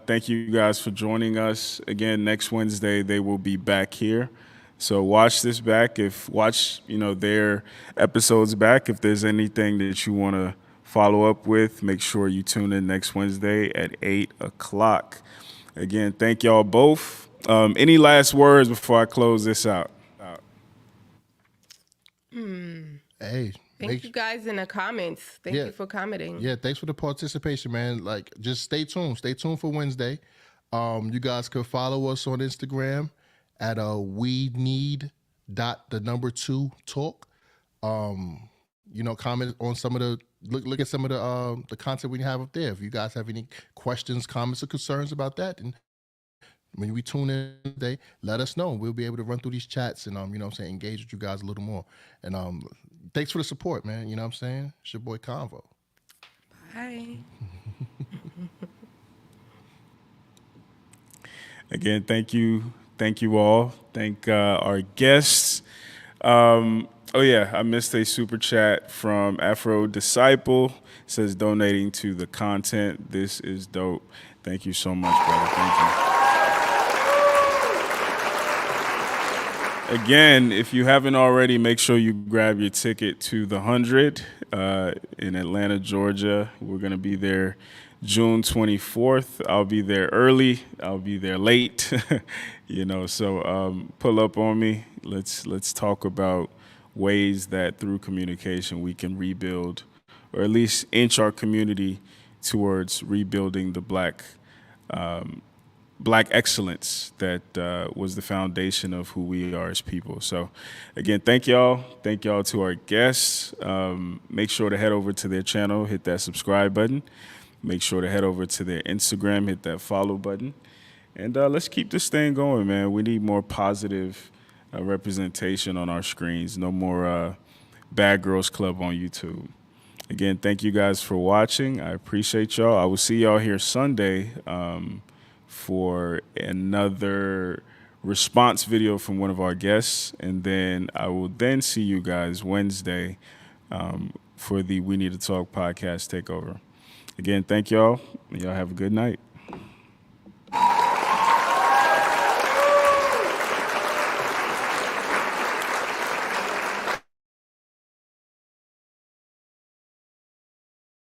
Thank you guys for joining us. Again, next Wednesday, they will be back here. So watch this back. Watch their episodes back. If there's anything that you want to follow up with, make sure you tune in next Wednesday at 8 o'clock. Again, thank y'all both. Any last words before I close this out? Hey. Thank you guys in the comments. Thank you for commenting. Yeah, thanks for the participation, man. Like, just stay tuned. Stay tuned for Wednesday. You guys could follow us on Instagram at we need .2 talk. Comment on some of the look at some of the content we have up there. If you guys have any questions, comments, or concerns about that, and when we tune in today, let us know. We'll be able to run through these chats and engage with you guys a little more. And thanks for the support, man. You know what I'm saying? It's your boy Convo. Bye. Again, thank you all. Thank our guests. I missed a super chat from Afro Disciple. It says donating to the content. This is dope. Thank you so much, brother. Thank you. Again, if you haven't already, make sure you grab your ticket to the 100 in Atlanta, Georgia. We're going to be there June 24th. I'll be there early. I'll be there late. So pull up on me. Let's talk about ways that through communication we can rebuild, or at least inch our community towards rebuilding the black excellence that was the foundation of who we are as people. So again, thank y'all to our guests. Make sure to head over to their channel, hit that subscribe button. Make sure to head over to their Instagram, hit that follow button. And let's keep this thing going, man. We need more positive representation on our screens. No more Bad Girls Club on YouTube. Again, thank you guys for watching. I appreciate y'all. I will see y'all here Sunday for another response video from one of our guests. And then I will then see you guys Wednesday for the We Need to Talk podcast takeover. Again, thank y'all. Y'all have a good night.